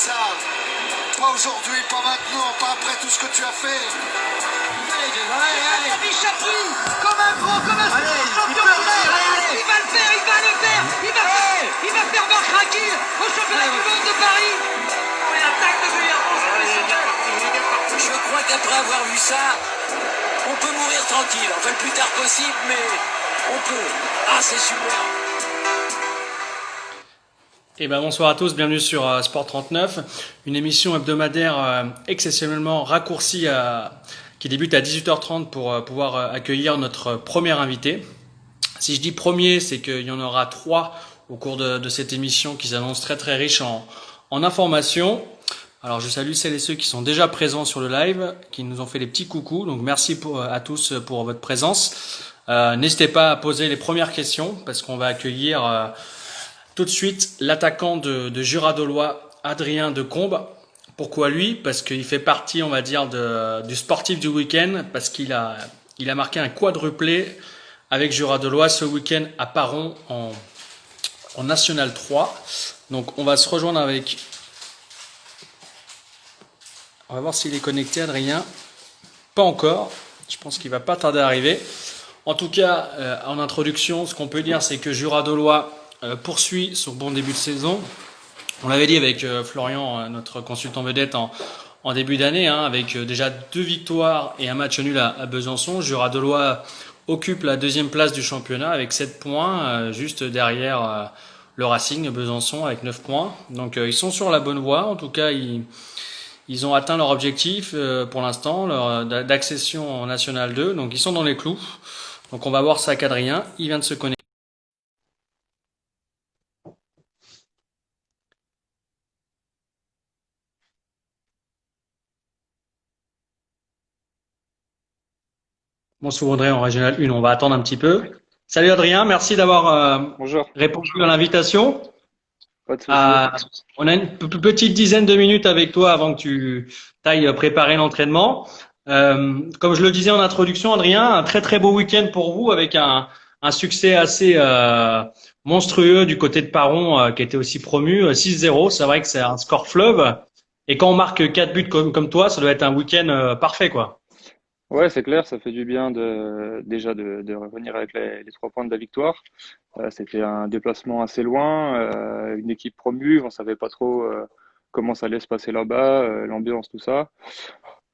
ça. Pas aujourd'hui, pas maintenant, pas après tout ce que tu as fait. Allez, Chapuis, comme un gros, comme un champion du monde. Il va le faire, il va le faire. Il va faire Marc Raquille au championnat du monde de Paris. Il attaque de Villarreal. Je crois qu'après avoir vu ça, on peut mourir tranquille. Enfin, le plus tard possible, mais on peut. Ah, c'est super. Eh ben bonsoir à tous, bienvenue sur Sport 39, une émission hebdomadaire exceptionnellement raccourcie qui débute à 18h30 pour pouvoir accueillir notre premier invité. Si je dis premier, c'est qu'il y en aura 3 au cours de cette émission qui s'annonce très très riche en informations. Alors je salue celles et ceux qui sont déjà présents sur le live, qui nous ont fait des petits coucous, donc merci à tous pour votre présence. N'hésitez pas à poser les premières questions parce qu'on va accueillir tout de suite l'attaquant de Jura-Dolois, Adrien Decombe. Pourquoi lui? Parce qu'il fait partie, on va dire, du sportif du week-end, parce qu'il a marqué un quadruplé avec Jura-Dolois ce week-end à Paron en National 3. Donc on va se rejoindre avec... On va voir s'il est connecté, Adrien. Pas encore. Je pense qu'il va pas tarder à arriver. En tout cas, en introduction, ce qu'on peut dire, c'est que Jura-Dolois poursuit son bon début de saison. On l'avait dit avec Florian, notre consultant vedette en début d'année, avec déjà 2 victoires et un match nul à Besançon. Jura-Dolois occupe la 2e place du championnat avec 7 points, juste derrière le Racing Besançon avec 9 points. Donc ils sont sur la bonne voie. En tout cas, ils ont atteint leur objectif pour l'instant, d'accession en National 2. Donc ils sont dans les clous. Donc on va voir ça avec Adrien. Il vient de se connecter. Bonsoir Audrey en Régional 1, on va attendre un petit peu. Salut Adrien, merci d'avoir Bonjour. répondu à l'invitation. Pas de souci. On a une petite dizaine de minutes avec toi avant que tu ailles préparer l'entraînement. Comme je le disais en introduction, Adrien, un très très beau week-end pour vous avec un succès assez monstrueux du côté de Paron qui était aussi promu, 6-0. C'est vrai que c'est un score fleuve. Et quand on marque 4 buts comme toi, ça doit être un week-end parfait, quoi. Ouais, c'est clair, ça fait du bien de revenir avec les 3 points de la victoire. C'était un déplacement assez loin, une équipe promue, on savait pas trop comment ça allait se passer là-bas, l'ambiance, tout ça.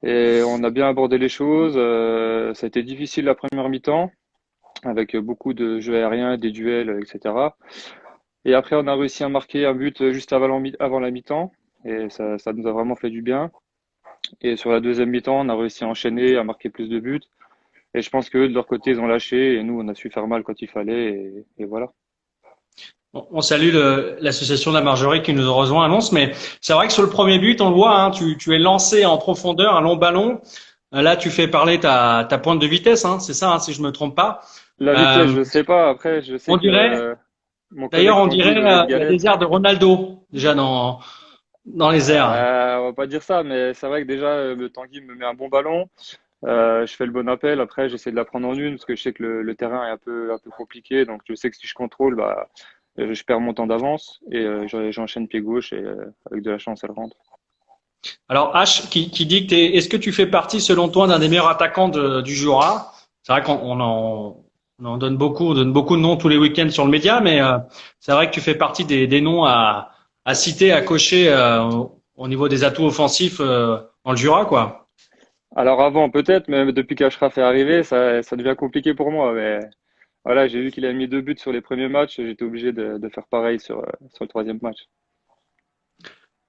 Et on a bien abordé les choses. Ça a été difficile la première mi-temps, avec beaucoup de jeux aériens, des duels, etc. Et après, on a réussi à marquer un but juste avant la mi-temps, et ça nous a vraiment fait du bien. Et sur la deuxième mi-temps, on a réussi à enchaîner, à marquer plus de buts. Et je pense qu'eux, de leur côté, ils ont lâché. Et nous, on a su faire mal quand il fallait. Et voilà. On salue l'association de la Margerie qui nous a rejoint à Lons, mais c'est vrai que sur le premier but, on le voit, tu es lancé en profondeur, un long ballon. Là, tu fais parler ta pointe de vitesse, c'est ça, si je me trompe pas. La vitesse, je sais pas. Après, je sais On que dirait, mon d'ailleurs, collègue on Tanguy, dirait il y a Galette. des airs de Ronaldo déjà dans les airs. On va pas dire ça, mais c'est vrai que déjà, le Tanguy me met un bon ballon. Je fais le bon appel. Après, j'essaie de la prendre en une parce que je sais que le terrain est un peu compliqué. Donc, je sais que si je contrôle, bah, je perds mon temps d'avance et j'enchaîne pied gauche et avec de la chance, elle rentre. Alors H qui dit que est-ce que tu fais partie selon toi d'un des meilleurs attaquants du Jura? C'est vrai qu'on en donne beaucoup, on donne beaucoup de noms tous les week-ends sur le média, mais c'est vrai que tu fais partie des noms à citer, à cocher au niveau des atouts offensifs dans le Jura, quoi. Alors avant, peut-être, mais depuis qu'Achraf est arrivé, ça devient compliqué pour moi. Mais voilà, j'ai vu qu'il a mis 2 buts sur les premiers matchs. J'étais obligé de faire pareil sur le troisième match.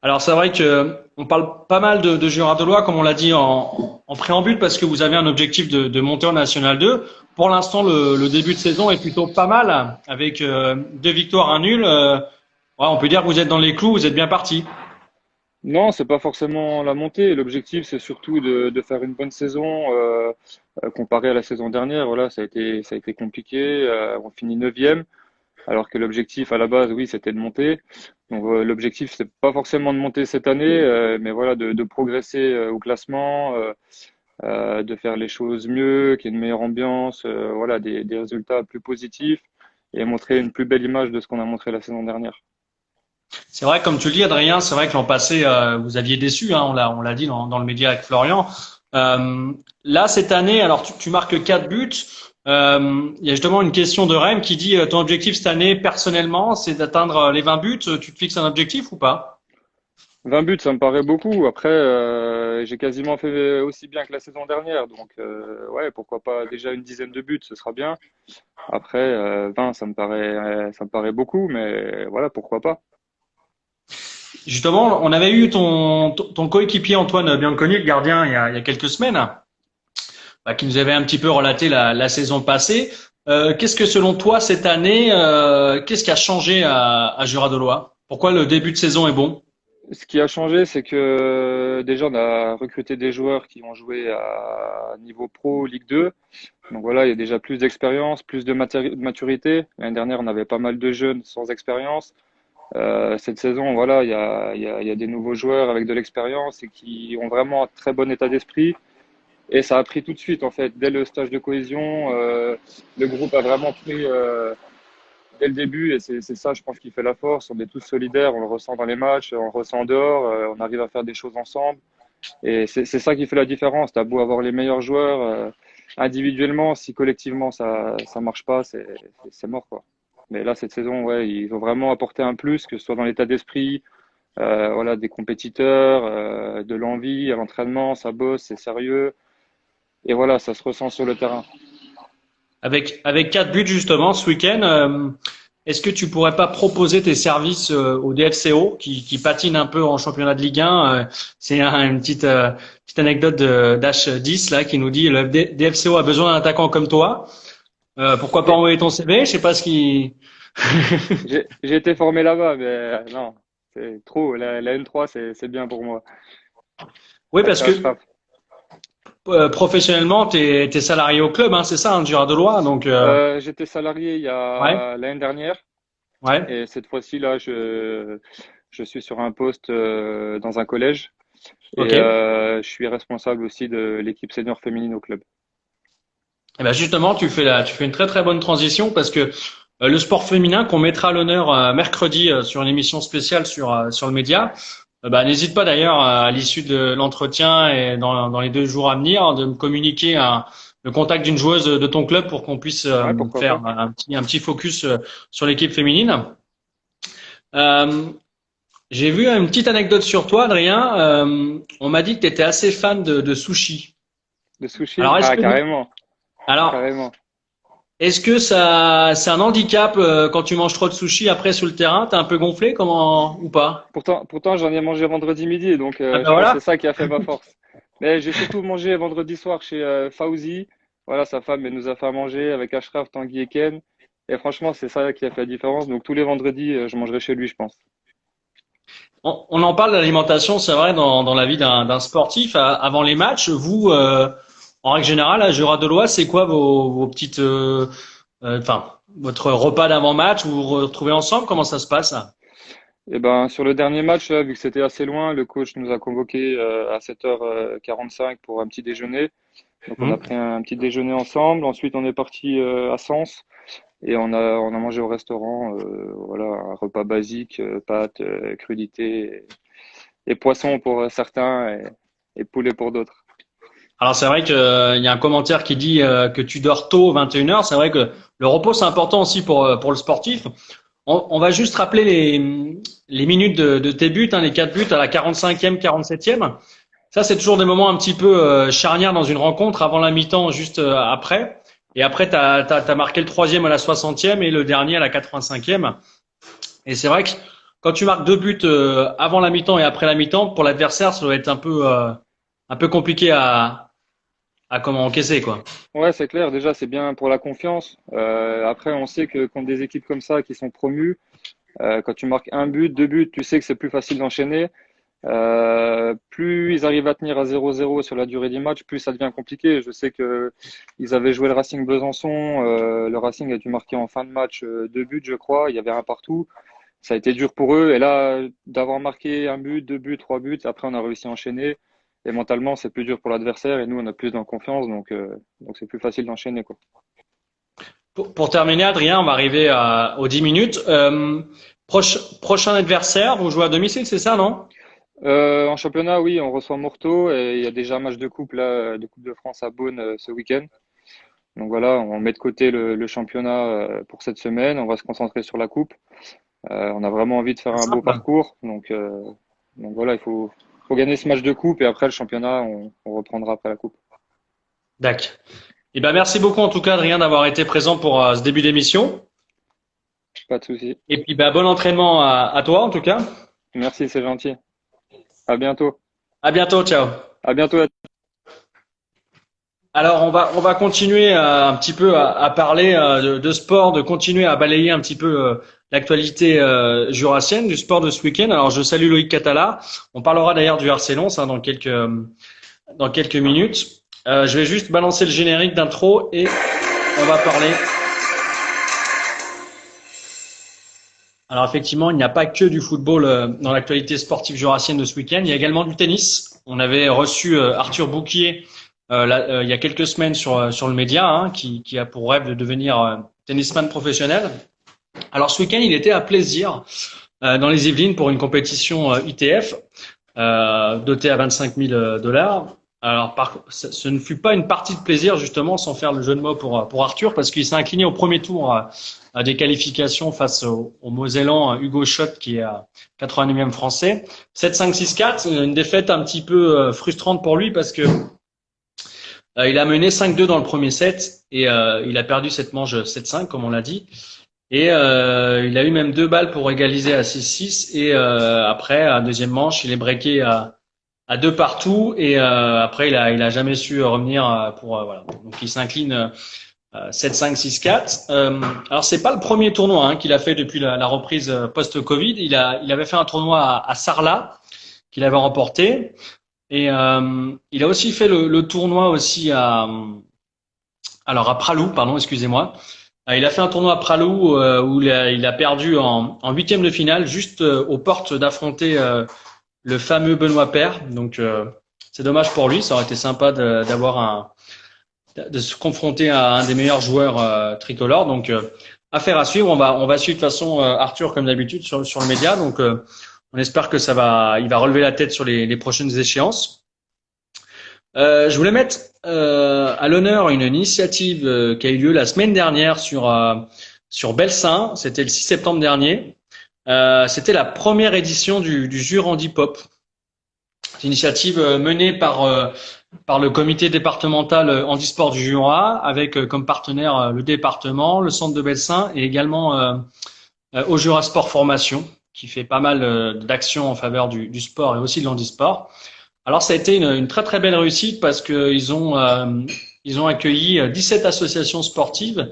Alors c'est vrai que on parle pas mal de Jura-Dolois, comme on l'a dit en préambule, parce que vous avez un objectif de monter en National 2. Pour l'instant, le début de saison est plutôt pas mal, avec 2 victoires, un nul. Ouais, on peut dire que vous êtes dans les clous, vous êtes bien parti. Non, c'est pas forcément la montée. L'objectif, c'est surtout de faire une bonne saison comparé à la saison dernière. Voilà, ça a été compliqué. On finit neuvième, alors que l'objectif à la base, oui, c'était de monter. Donc l'objectif, c'est pas forcément de monter cette année, mais voilà, de progresser au classement, de faire les choses mieux, qu'il y ait une meilleure ambiance, voilà, des résultats plus positifs et montrer une plus belle image de ce qu'on a montré la saison dernière. C'est vrai, comme tu le dis, Adrien, c'est vrai que l'an passé, vous aviez déçu, hein, on l'a dit dans le média avec Florian. Là, cette année, alors tu marques 4 buts. Il y a justement une question de Rem qui dit ton objectif cette année, personnellement, c'est d'atteindre les 20 buts. Tu te fixes un objectif ou pas? 20 buts, ça me paraît beaucoup. Après, j'ai quasiment fait aussi bien que la saison dernière. Donc, ouais, pourquoi pas déjà une dizaine de buts, ce sera bien. Après, 20, ça me paraît beaucoup, mais voilà, pourquoi pas. Justement, on avait eu ton coéquipier Antoine Bianconi, le gardien, il y a quelques semaines, qui nous avait un petit peu relaté la saison passée. Qu'est-ce que selon toi cette année, qu'est-ce qui a changé à Jura-Dolois? Pourquoi le début de saison est bon? Ce qui a changé, c'est que déjà, on a recruté des joueurs qui ont joué à niveau pro, Ligue 2. Donc voilà, il y a déjà plus d'expérience, plus de maturité. L'année dernière, on avait pas mal de jeunes sans expérience. Cette saison, voilà, il y a des nouveaux joueurs avec de l'expérience et qui ont vraiment un très bon état d'esprit. Et ça a pris tout de suite, en fait. Dès le stage de cohésion, le groupe a vraiment pris dès le début. Et c'est ça, je pense, qui fait la force. On est tous solidaires, on le ressent dans les matchs, on le ressent en dehors, on arrive à faire des choses ensemble. Et c'est ça qui fait la différence. T'as beau avoir les meilleurs joueurs individuellement, si collectivement ça marche pas, c'est mort, quoi. Mais là, cette saison, ouais, ils ont vraiment apporté un plus, que ce soit dans l'état d'esprit, voilà, des compétiteurs, de l'envie à l'entraînement, ça bosse, c'est sérieux. Et voilà, ça se ressent sur le terrain. Avec 4 buts justement ce week-end, est-ce que tu pourrais pas proposer tes services au DFCO qui patine un peu en championnat de Ligue 1? C'est une petite anecdote d'H10 là qui nous dit le DFCO a besoin d'un attaquant comme toi. Pourquoi pas envoyer ton CV? Je sais pas ce qui. J'ai été formé là-bas, mais non, c'est trop. La N3, c'est bien pour moi. Oui, Avec parce que Ashraf. professionnellement, t'es salarié au club, hein, c'est ça, hein, Gérard donc J'étais salarié il y ouais, a l'année dernière. ouais, Et cette fois-ci, là, je suis sur un poste dans un collège et ok. je suis responsable aussi de l'équipe senior féminine au club. Et ben justement, tu fais une très très bonne transition parce que le sport féminin qu'on mettra à l'honneur mercredi sur une émission spéciale sur le média. N'hésite pas d'ailleurs à l'issue de l'entretien et dans les 2 jours à venir de me communiquer le contact d'une joueuse de ton club pour qu'on puisse Ouais, pourquoi faire pas. un petit focus sur l'équipe féminine. Euh, j'ai vu une petite anecdote sur toi, Adrien. On m'a dit que tu étais assez fan de sushi. De sushi? Alors Ah, carrément, alors carrément. est-ce que ça c'est un handicap quand tu manges trop de sushi après sur le terrain? T'es un peu gonflé comment ou pas? Pourtant, j'en ai mangé vendredi midi, donc Ah ben je pense que voilà. c'est ça qui a fait ma force. Mais j'ai surtout mangé vendredi soir chez Fauzi. Voilà, sa femme, elle nous a fait à manger avec Ashraf, Tanguy et Ken. Et franchement, c'est ça qui a fait la différence. Donc tous les vendredis, je mangerai chez lui, je pense. On en parle d'alimentation, c'est vrai, dans la vie d'un sportif. Avant les matchs, vous, en règle générale, à Jura-Dolois, c'est quoi vos petites, votre repas d'avant-match? Vous vous retrouvez ensemble? Comment ça se passe? Et ben, sur le dernier match, là, vu que c'était assez loin, le coach nous a convoqués à 7h45 pour un petit déjeuner. Donc on a Hmm. pris un petit déjeuner ensemble. Ensuite, on est parti à Sens et on a mangé au restaurant. Voilà, un repas basique, pâtes, crudités et poissons pour certains et poulet pour d'autres. Alors c'est vrai que il y a un commentaire qui dit que tu dors tôt, 21h. C'est vrai que le repos c'est important aussi pour le sportif. On va juste rappeler les minutes de tes buts, hein, les 4 buts à la 45e, 47e. Ça, c'est toujours des moments un petit peu charnières dans une rencontre, avant la mi-temps, juste après. Et après, t'as marqué le troisième à la 60e et le dernier à la 85e. Et c'est vrai que quand tu marques 2 buts avant la mi-temps et après la mi-temps, pour l'adversaire, ça doit être un peu compliqué à comment encaisser, quoi. Ouais, c'est clair. Déjà, c'est bien pour la confiance. Après, on sait que contre des équipes comme ça qui sont promues, quand tu marques un but, 2 buts, tu sais que c'est plus facile d'enchaîner. Plus ils arrivent à tenir à 0-0 sur la durée du match, plus ça devient compliqué. Je sais que ils avaient joué le Racing Besançon. Le Racing a dû marquer en fin de match 2 buts, je crois. Il y avait un partout. Ça a été dur pour eux. Et là, d'avoir marqué un but, 2 buts, 3 buts, après on a réussi à enchaîner. Et mentalement, c'est plus dur pour l'adversaire. Et nous, on a plus de confiance, donc c'est plus facile d'enchaîner, quoi. Pour terminer, Adrien, on va arriver aux 10 minutes. Prochain adversaire, vous jouez à domicile, c'est ça, non? En championnat, oui, on reçoit Morteau et il y a déjà un match de coupe là, de Coupe de France à Beaune ce week-end. Donc voilà, on met de côté le championnat pour cette semaine. On va se concentrer sur la coupe. On a vraiment envie de faire un beau Simple. parcours. Donc voilà, faut gagner ce match de coupe et après le championnat, on reprendra après la coupe. D'accord. Eh ben, merci beaucoup en tout cas, Adrien, d'avoir été présent pour ce début d'émission. Pas de souci. Et puis, bah, bon entraînement à toi en tout cas. Merci, c'est gentil. À bientôt. À bientôt, ciao. À bientôt. Alors, on va continuer un petit peu à parler de sport, de continuer à balayer un petit peu l'actualité jurassienne, du sport de ce week-end. Alors, je salue Loïc Catala. On parlera d'ailleurs du RC Lens dans quelques minutes. Je vais juste balancer le générique d'intro et on va parler. Alors effectivement, il n'y a pas que du football dans l'actualité sportive jurassienne de ce week-end. Il y a également du tennis. On avait reçu Arthur Bouquier il y a quelques semaines sur le média, hein, qui a pour rêve de devenir tennisman professionnel. Alors ce week-end, il était à Plaisir dans les Yvelines pour une compétition ITF dotée à 25 000 $. Alors ce ne fut pas une partie de plaisir justement, sans faire le jeu de mots pour Arthur, parce qu'il s'est incliné au premier tour à des qualifications face au Mosellan Hugo Schott, qui est à 89e français. 7-5-6-4, une défaite un petit peu frustrante pour lui parce que il a mené 5-2 dans le premier set et il a perdu cette manche 7-5 comme on l'a dit. Et il a eu même 2 balles pour égaliser à 6-6 et après à deuxième manche, il est breaké à 2 partout et après il a jamais su revenir pour voilà. Donc il s'incline 7-5-6-4. Alors c'est pas le premier tournoi qu'il a fait depuis la reprise post-Covid. Il avait fait un tournoi à Sarlat qu'il avait remporté et il a aussi fait le tournoi aussi à Pralou, pardon, excusez-moi. Il a fait un tournoi à Pralou où il a perdu en huitième de finale, juste aux portes d'affronter le fameux Benoît Paire. Donc c'est dommage pour lui, ça aurait été sympa de se confronter à un des meilleurs joueurs tricolores. Donc affaire à suivre. On va suivre de toute façon Arthur comme d'habitude sur le média. Donc on espère que il va relever la tête sur les prochaines échéances. Je voulais mettre à l'honneur une initiative qui a eu lieu la semaine dernière sur Belsin. C'était le 6 septembre dernier. C'était la première édition du Jurandi Pop. C'est une initiative menée par le comité départemental handisport du Jura, avec comme partenaire le département, le centre de Belsin et également au Jura Sport Formation, qui fait pas mal d'actions en faveur du sport et aussi de l'handisport. Alors ça a été une très très belle réussite parce que ils ont accueilli 17 associations sportives,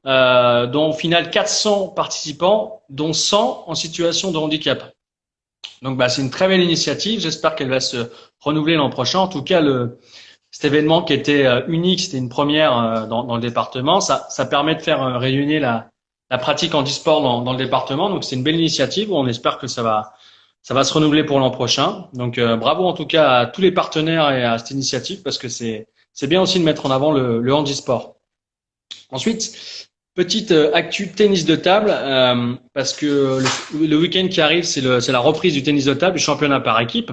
dont au final 400 participants, dont 100 en situation de handicap. Donc c'est une très belle initiative. J'espère qu'elle va se renouveler l'an prochain. En tout cas, cet événement qui était unique, c'était une première dans le département. Ça permet de faire rayonner la pratique handisport dans le département. Donc c'est une belle initiative. On espère que ça va se renouveler pour l'an prochain. Donc bravo en tout cas à tous les partenaires et à cette initiative parce que c'est bien aussi de mettre en avant le handisport. Ensuite, petite actu tennis de table parce que le week-end qui arrive, c'est la reprise du tennis de table, du championnat par équipe.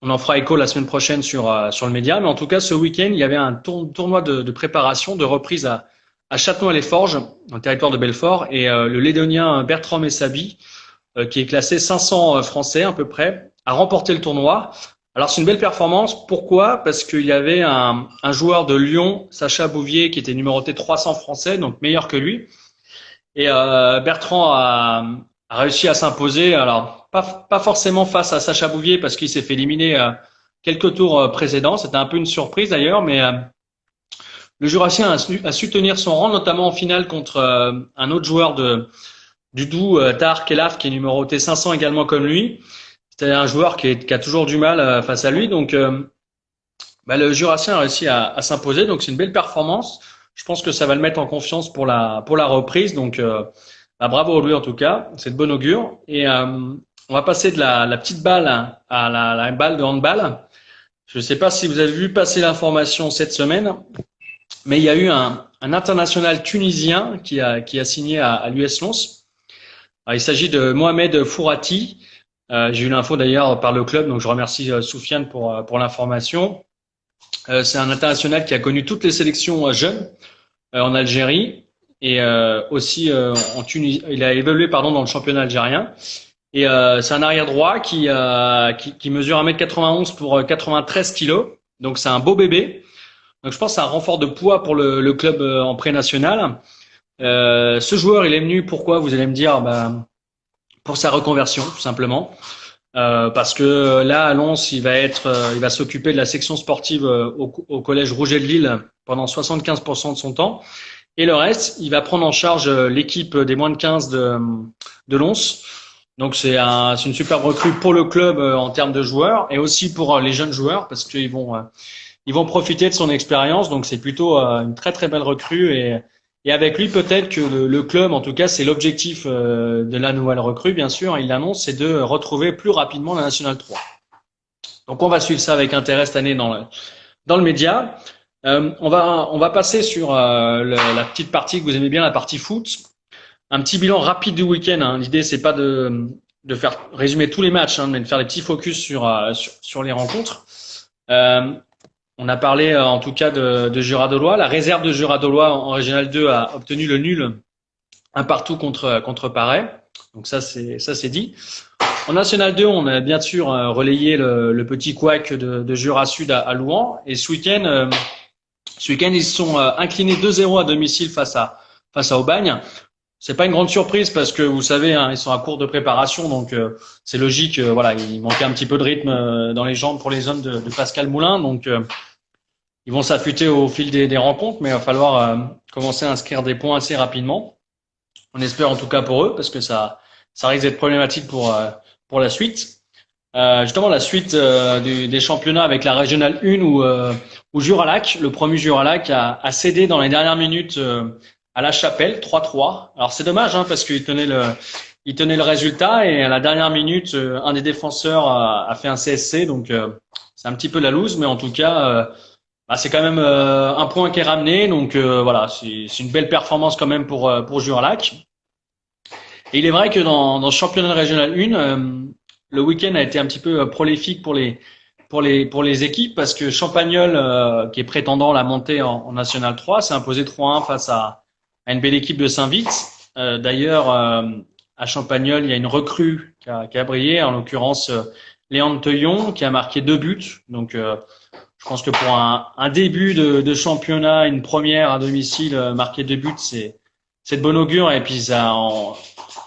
On en fera écho la semaine prochaine sur le média, mais en tout cas ce week-end, il y avait un tournoi de préparation, de reprise à Châtenois-les-Forges, dans le territoire de Belfort, et le Lédonien Bertrand Messabi, qui est classé 500 français à peu près, a remporté le tournoi. Alors c'est une belle performance. Pourquoi? Parce qu'il y avait un joueur de Lyon, Sacha Bouvier, qui était numéroté 300 français, donc meilleur que lui. Et Bertrand a réussi à s'imposer. Alors pas forcément face à Sacha Bouvier parce qu'il s'est fait éliminer quelques tours précédents. C'était un peu une surprise d'ailleurs, mais le Jurassien a su tenir son rang, notamment en finale contre un autre joueur du Doubs, Tahar Kelaf, qui est numéroté 500 également comme lui. C'était un joueur qui a toujours du mal face à lui. Donc, le Jurassien a réussi à s'imposer. Donc, c'est une belle performance. Je pense que ça va le mettre en confiance pour la reprise. Donc, bravo à lui en tout cas. C'est de bon augure. Et on va passer de la petite balle à la balle de handball. Je ne sais pas si vous avez vu passer l'information cette semaine, mais il y a eu un international tunisien qui a signé à l'US Lens. Alors, il s'agit de Mohamed Fourati. J'ai eu l'info d'ailleurs par le club, donc je remercie Soufiane pour l'information. C'est un international qui a connu toutes les sélections jeunes en Algérie et aussi en Tunisie. Il a évolué dans le championnat algérien. Et c'est un arrière droit qui mesure 1m91 pour 93 kilos. Donc c'est un beau bébé. Donc je pense que c'est un renfort de poids pour le club en pré-national. Ce joueur, il est venu pourquoi? Vous allez me dire, pour sa reconversion, tout simplement. Parce que là, à Lens, il va s'occuper de la section sportive au collège Rouget de Lille pendant 75% de son temps. Et le reste, il va prendre en charge l'équipe des moins de 15 de Lens. Donc c'est une superbe recrue pour le club en termes de joueurs et aussi pour les jeunes joueurs parce qu'ils vont profiter de son expérience. Donc c'est plutôt une très très belle recrue et avec lui peut-être que le club, en tout cas c'est l'objectif de la nouvelle recrue bien sûr, il l'annonce, c'est de retrouver plus rapidement la Nationale 3. Donc on va suivre ça avec intérêt cette année dans le média. On va passer sur la petite partie que vous aimez bien, la partie foot. Un petit bilan rapide du week-end. Hein. L'idée, c'est pas de faire résumer tous les matchs, mais de faire des petits focus sur les rencontres. On a parlé en tout cas de Jura-Dolois. La réserve de Jura-Dolois en Régional 2 a obtenu le nul, un partout contre Paray. Donc ça c'est dit. En National 2, on a bien sûr relayé le petit couac de Jura Sud à Louhans. Et ce week-end, ils se sont inclinés 2-0 à domicile face à Aubagne. C'est pas une grande surprise parce que vous savez, ils sont à court de préparation, donc c'est logique. Il manquait un petit peu de rythme dans les jambes pour les hommes de Pascal Moulin, donc ils vont s'affûter au fil des rencontres, mais il va falloir commencer à inscrire des points assez rapidement. On espère en tout cas pour eux parce que ça risque d'être problématique pour la suite. Justement la suite des championnats avec la Régionale 1 où Jura-Lac, le promu Jura-Lac, a cédé dans les dernières minutes à La Chapelle, 3-3. Alors c'est dommage parce qu'il tenait le résultat et à la dernière minute, un des défenseurs a fait un CSC, donc c'est un petit peu la loose, mais en tout cas, c'est quand même un point qui est ramené, donc c'est une belle performance quand même pour Jura-Lac. Et il est vrai que dans ce championnat régional 1, le week-end a été un petit peu prolifique pour les équipes parce que Champagnole, qui est prétendant à la montée en National 3, s'est imposé 3-1 face à une belle équipe de Saint-Vite. D'ailleurs, à Champagnole, il y a une recrue qui a brillé, en l'occurrence Léandre Teuillon, qui a marqué 2 buts. Donc, je pense que pour un début de championnat, une première à domicile, marquer 2 buts, c'est de bon augure. Et puis,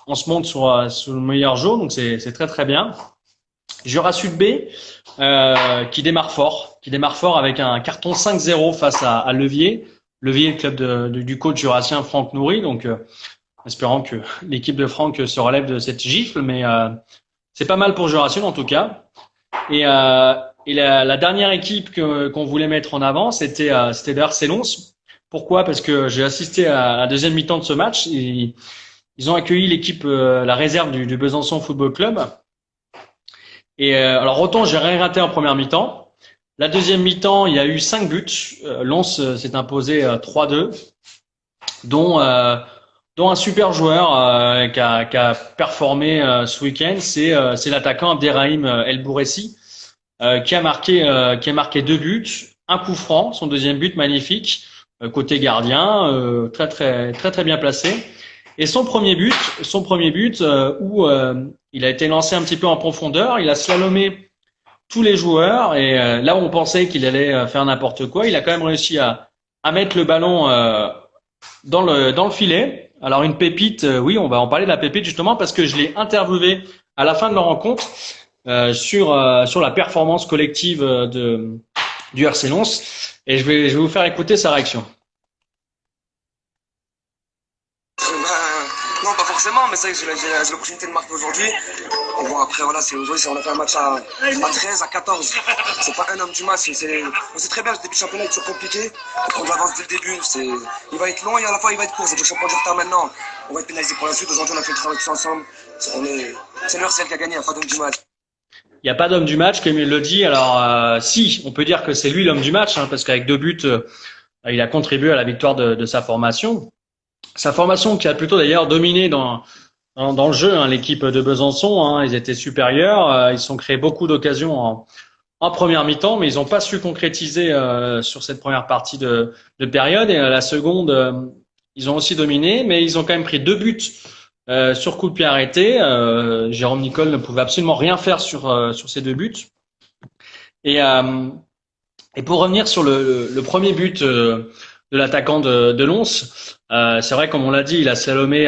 on se monte sur le meilleur jour, donc c'est très très bien. Jura Sud B, qui démarre fort avec un carton 5-0 face à Levier. Levier, le club du coach jurassien Franck Nourri, donc espérant que l'équipe de Franck se relève de cette gifle, mais c'est pas mal pour Jura Sud en tout cas. Et la dernière équipe qu'on voulait mettre en avant, c'était le RC Lens. Pourquoi? Parce que j'ai assisté à la deuxième mi-temps de ce match. Ils ont accueilli l'équipe, la réserve du Besançon Football Club. Et alors autant j'ai rien raté en première mi-temps. La deuxième mi-temps, il y a eu 5 buts. Lens s'est imposé 3-2, dont un super joueur qui a performé ce week-end, c'est l'attaquant Abderrahim El Bouressi, qui a marqué 2 buts, un coup franc, son deuxième but magnifique, côté gardien, très très très très bien placé. Et son premier but où il a été lancé un petit peu en profondeur, il a slalomé tous les joueurs et là où on pensait qu'il allait faire n'importe quoi, il a quand même réussi à mettre le ballon dans le filet. Alors une pépite, oui, on va en parler de la pépite justement parce que je l'ai interviewé à la fin de la rencontre sur la performance collective du RC Lens et je vais vous faire écouter sa réaction. Non, pas forcément, mais c'est vrai que j'ai l'opportunité de marquer aujourd'hui. Bon, après, voilà, on a fait un match à 13, à 14. C'est pas un homme du match. On sait très bien que le début du championnat est toujours compliqué. On avance dès le début. Il va être long et à la fois il va être court. C'est le champion du retard maintenant. On va être pénalisé pour la suite. Aujourd'hui, on a fait le travail tous ensemble. C'est leur celle qui a gagné, il n'y a pas d'homme du match. Il n'y a pas d'homme du match, comme il le dit. Alors, si, on peut dire que c'est lui l'homme du match, parce qu'avec 2 buts, il a contribué à la victoire de sa formation. Sa formation qui a plutôt d'ailleurs dominé dans dans le jeu, hein, l'équipe de Besançon, hein, ils étaient supérieurs, ils se sont créés beaucoup d'occasions en première mi-temps, mais ils n'ont pas su concrétiser sur cette première partie de période. Et la seconde, ils ont aussi dominé, mais ils ont quand même pris 2 buts sur coup de pied arrêté. Jérôme Nicole ne pouvait absolument rien faire sur ces 2 buts. Et pour revenir sur le premier but de l'attaquant de Lons, c'est vrai, comme on l'a dit, il a slalomé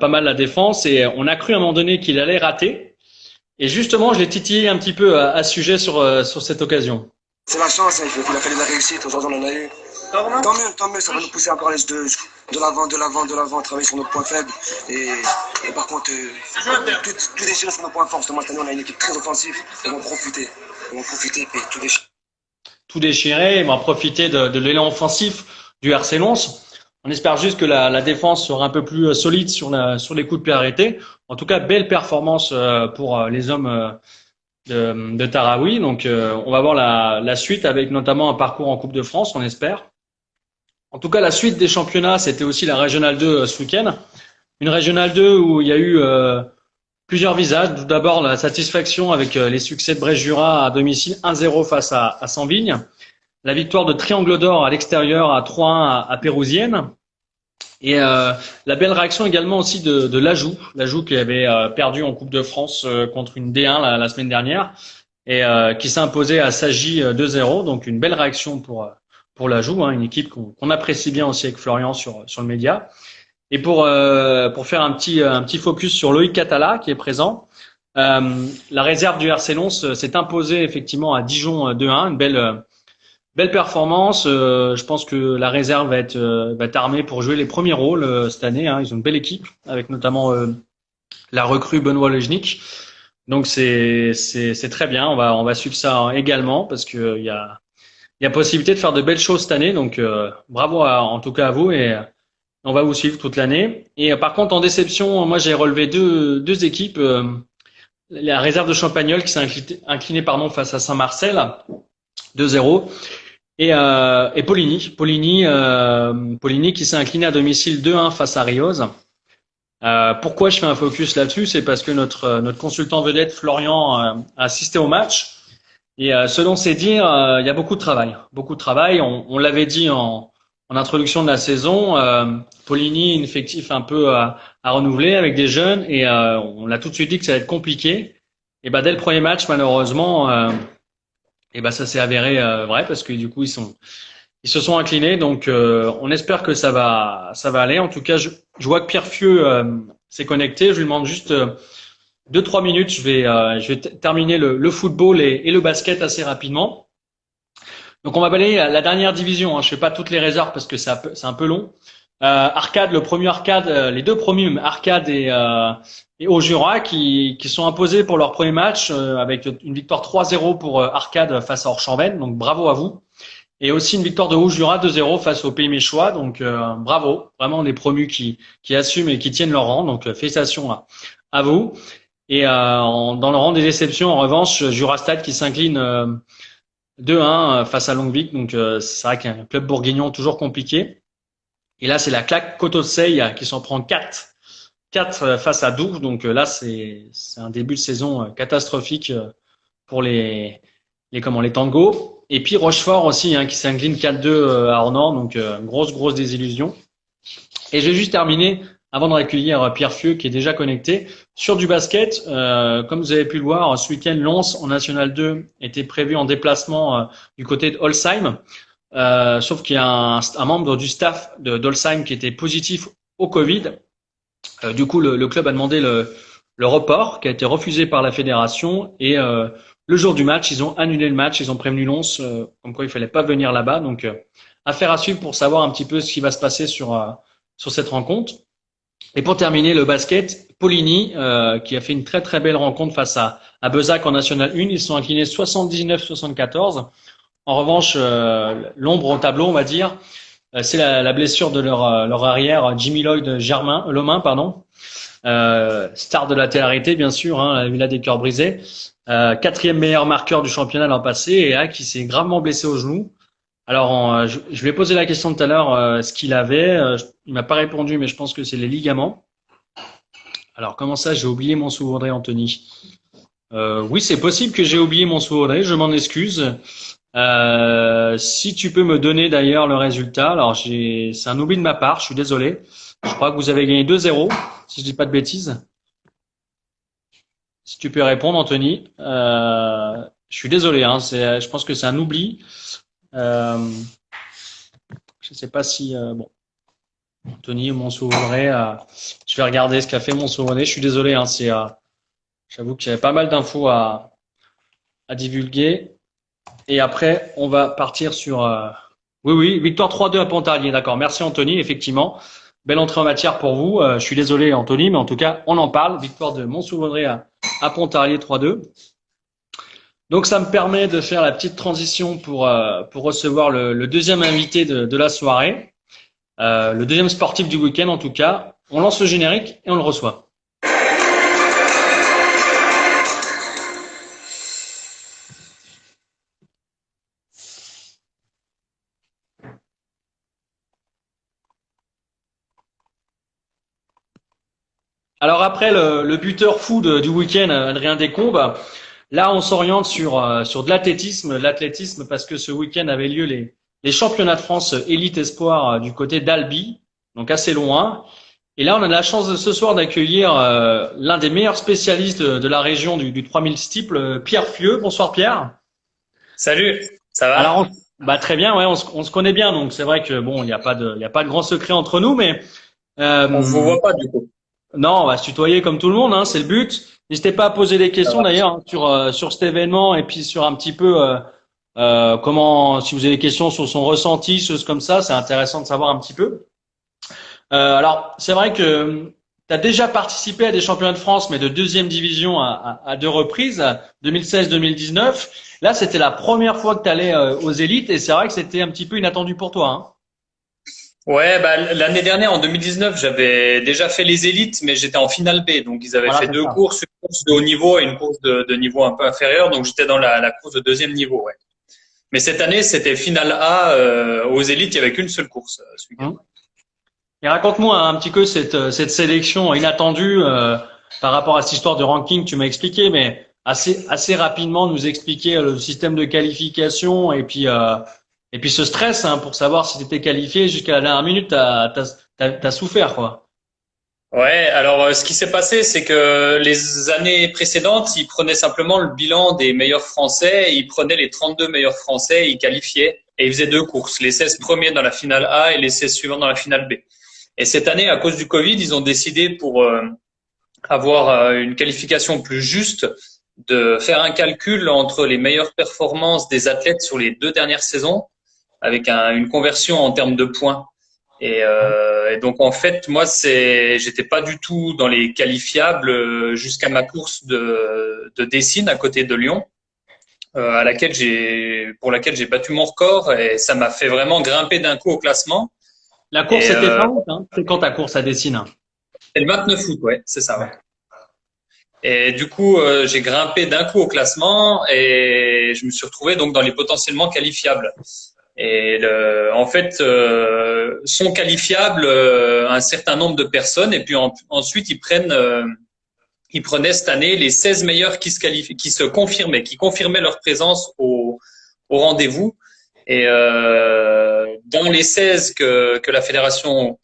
pas mal la défense et on a cru à un moment donné qu'il allait rater. Et justement, je l'ai titillé un petit peu à ce sujet sur cette occasion. C'est la chance, hein, il a fallu de la réussite, aujourd'hui on en a eu. Tant mieux, ça va nous pousser encore à aller de l'avant, à travailler sur nos points faibles. Et par contre, tout déchirer sur nos points forts. Cette année, on a une équipe très offensive, on va profiter et tout déchirer. Tout déchirer, ils vont profiter de l'élan offensif du RC Lens. On espère juste que la défense sera un peu plus solide sur les coups de pied arrêtés. En tout cas, belle performance pour les hommes de Taraoui. Donc, on va voir la suite avec notamment un parcours en Coupe de France, on espère. En tout cas, la suite des championnats, c'était aussi la Régionale 2 ce week-end. Une Régionale 2 où il y a eu plusieurs visages. Tout d'abord, la satisfaction avec les succès de Brest-Jura à domicile 1-0 face à Sanvignes. La victoire de Triangle d'Or à l'extérieur à 3-1 à Pérousienne. Et la belle réaction également aussi de l'Ajoux qui avait perdu en Coupe de France contre une D1 la semaine dernière et qui s'est imposé à Sagy 2-0. Donc une belle réaction pour l'Ajoux, hein, une équipe qu'on apprécie bien aussi avec Florian sur le média. Et pour faire un petit focus sur Loïc Catala qui est présent, la réserve du RC Lens s'est imposée effectivement à Dijon 2-1, une belle performance. Je pense que la réserve va être armée pour jouer les premiers rôles cette année, hein. Ils ont une belle équipe avec notamment la recrue Benoît Lejnik. Donc c'est très bien. On va suivre ça également parce que il y a possibilité de faire de belles choses cette année. Donc bravo en tout cas à vous et on va vous suivre toute l'année. Et par contre en déception, moi j'ai relevé deux équipes. La réserve de Champagnole qui s'est inclinée face à Saint-Marcel 2-0. Et Poligny qui s'est incliné à domicile 2-1 face à Rioz. Pourquoi je fais un focus là-dessus? C'est parce que notre consultant vedette Florian a assisté au match et selon ses dires, il y a beaucoup de travail. On l'avait dit en introduction de la saison, Poligny, une effectif un peu à renouveler avec des jeunes et on l'a tout de suite dit que ça va être compliqué. Et dès le premier match, malheureusement, ça s'est avéré vrai parce que du coup ils se sont inclinés. Donc on espère que ça va aller. En tout cas, je vois que Pierre Fieux s'est connecté. Je lui demande juste 2-3 minutes. Je vais terminer le football et le basket assez rapidement. Donc on va balayer la dernière division, hein. Je fais pas toutes les réserves parce que c'est un peu long. Arcade, le premier Arcade, les deux premiers même, Arcade et Haut-Jura qui sont imposés pour leur premier match avec une victoire 3-0 pour Arcade face à Orchambaine. Donc bravo à vous. Et aussi une victoire de Haut-Jura 2-0 face au Pays Méchois. Donc bravo, vraiment des promus qui assument et qui tiennent leur rang. Donc félicitations à vous. Et dans le rang des déceptions, en revanche, Jurastad qui s'incline 2-1 face à Longuevic. Donc c'est vrai qu'un club bourguignon toujours compliqué. Et là, c'est la claque Cotoseille qui s'en prend 4 face à Douvres. Donc là, c'est un début de saison catastrophique pour les tangos. Et puis Rochefort aussi, hein, qui s'incline 4-2 à Ornans. Donc grosse désillusion. Et je vais juste terminer avant de accueillir Pierre Fieux qui est déjà connecté sur du basket. Comme vous avez pu le voir, ce week-end, Lens en National 2 était prévu en déplacement du côté de Holsheim. Sauf qu'il y a un membre du staff d'Holsheim qui était positif au Covid. Du coup, le club a demandé le report qui a été refusé par la fédération et le jour du match, ils ont annulé le match, ils ont prévenu Lens comme quoi il fallait pas venir là-bas. Donc, affaire à suivre pour savoir un petit peu ce qui va se passer sur cette rencontre. Et pour terminer, le basket, Poligny qui a fait une très belle rencontre face à Bezac en National 1. Ils sont inclinés 79-74. En revanche, l'ombre au tableau, on va dire, c'est la blessure de leur arrière, Jimmy Lloyd Lomain, star de la télé-réalité, bien sûr, hein, la Villa des cœurs brisés, 4e meilleur marqueur du championnat l'an passé et qui s'est gravement blessé au genou. Alors, je lui ai posé la question tout à l'heure, ce qu'il avait. Il m'a pas répondu, mais je pense que c'est les ligaments. Alors, comment ça, j'ai oublié mon sous-Audrey, Anthony? Oui, c'est possible que j'ai oublié mon sous-Audrey, je m'en excuse. Si tu peux me donner d'ailleurs le résultat. Alors, c'est un oubli de ma part, je suis désolé. Je crois que vous avez gagné 2-0, si je dis pas de bêtises. Si tu peux répondre, Anthony. Je suis désolé, hein, je pense que c'est un oubli. Je sais pas si bon, Anthony ou mon Audrey, je vais regarder ce qu'a fait mon Audrey. Je suis désolé, hein, j'avoue qu'il y avait pas mal d'infos à divulguer. Et après, on va partir sur oui, victoire 3-2 à Pontarlier, d'accord. Merci Anthony, effectivement. Belle entrée en matière pour vous. Je suis désolé Anthony, mais en tout cas, on en parle. Victoire de Mont-Sous-Vaudrey à Pontarlier 3-2. Donc ça me permet de faire la petite transition pour recevoir le deuxième invité de la soirée, le deuxième sportif du week-end en tout cas. On lance le générique et on le reçoit. Alors après le buteur fou du week-end, Adrien Descombes, là on s'oriente sur de l'athlétisme parce que ce week-end avait lieu les championnats de France élite espoir du côté d'Albi, donc assez loin. Et là on a la chance ce soir d'accueillir l'un des meilleurs spécialistes de la région du 3000 steeple, Pierre Pieux. Bonsoir Pierre. Salut, ça va? Alors bah très bien, ouais, on se connaît bien, donc c'est vrai que bon il y a pas de grand secret entre nous, mais On vous voit pas du coup. non, on va se tutoyer comme tout le monde, hein, c'est le but. N'hésitez pas à poser des questions d'ailleurs hein, sur cet événement et puis sur un petit peu comment, si vous avez des questions sur son ressenti, choses comme ça, c'est intéressant de savoir un petit peu. Alors, c'est vrai que tu as déjà participé à des championnats de France, mais de deuxième division à deux reprises, 2016-2019. Là, c'était la première fois que tu allais aux élites et c'est vrai que c'était un petit peu inattendu pour toi. Hein. Ouais, bah l'année dernière en 2019, j'avais déjà fait les élites, mais j'étais en finale B, donc ils avaient Voilà, fait c'est deux ça. courses, une course de haut niveau et une course de niveau un peu inférieur, donc j'étais dans la course de deuxième niveau, ouais. Mais cette année, c'était finale A aux élites, il y avait qu'une seule course ce week-end. Et raconte-moi un petit peu cette sélection inattendue par rapport à cette histoire de ranking. Tu m'as expliqué, mais assez rapidement nous expliquer le système de qualification et puis ce stress hein, pour savoir si tu étais qualifié jusqu'à la dernière minute. T'as souffert quoi. Ouais, alors ce qui s'est passé, c'est que les années précédentes, ils prenaient simplement le bilan des meilleurs Français, ils prenaient les 32 meilleurs Français, ils qualifiaient et ils faisaient deux courses, les 16 premiers dans la finale A et les 16 suivants dans la finale B. Et cette année, à cause du Covid, ils ont décidé pour avoir une qualification plus juste de faire un calcul entre les meilleures performances des athlètes sur les 2 dernières saisons avec une conversion en termes de points. Et donc en fait, moi, j'étais pas du tout dans les qualifiables jusqu'à ma course de Dessines à côté de Lyon, pour laquelle j'ai battu mon record et ça m'a fait vraiment grimper d'un coup au classement. La course c'était fin août, hein. C'est quand ta course à Dessines? C'est le 29 août, ouais, c'est ça. Ouais. Et du coup, j'ai grimpé d'un coup au classement et je me suis retrouvé donc dans les potentiellement qualifiables. Et en fait, sont qualifiables un certain nombre de personnes et puis ensuite ils prenaient cette année les 16 meilleurs qui se confirmaient, qui confirmaient leur présence au rendez-vous. Et dans les 16 que la fédération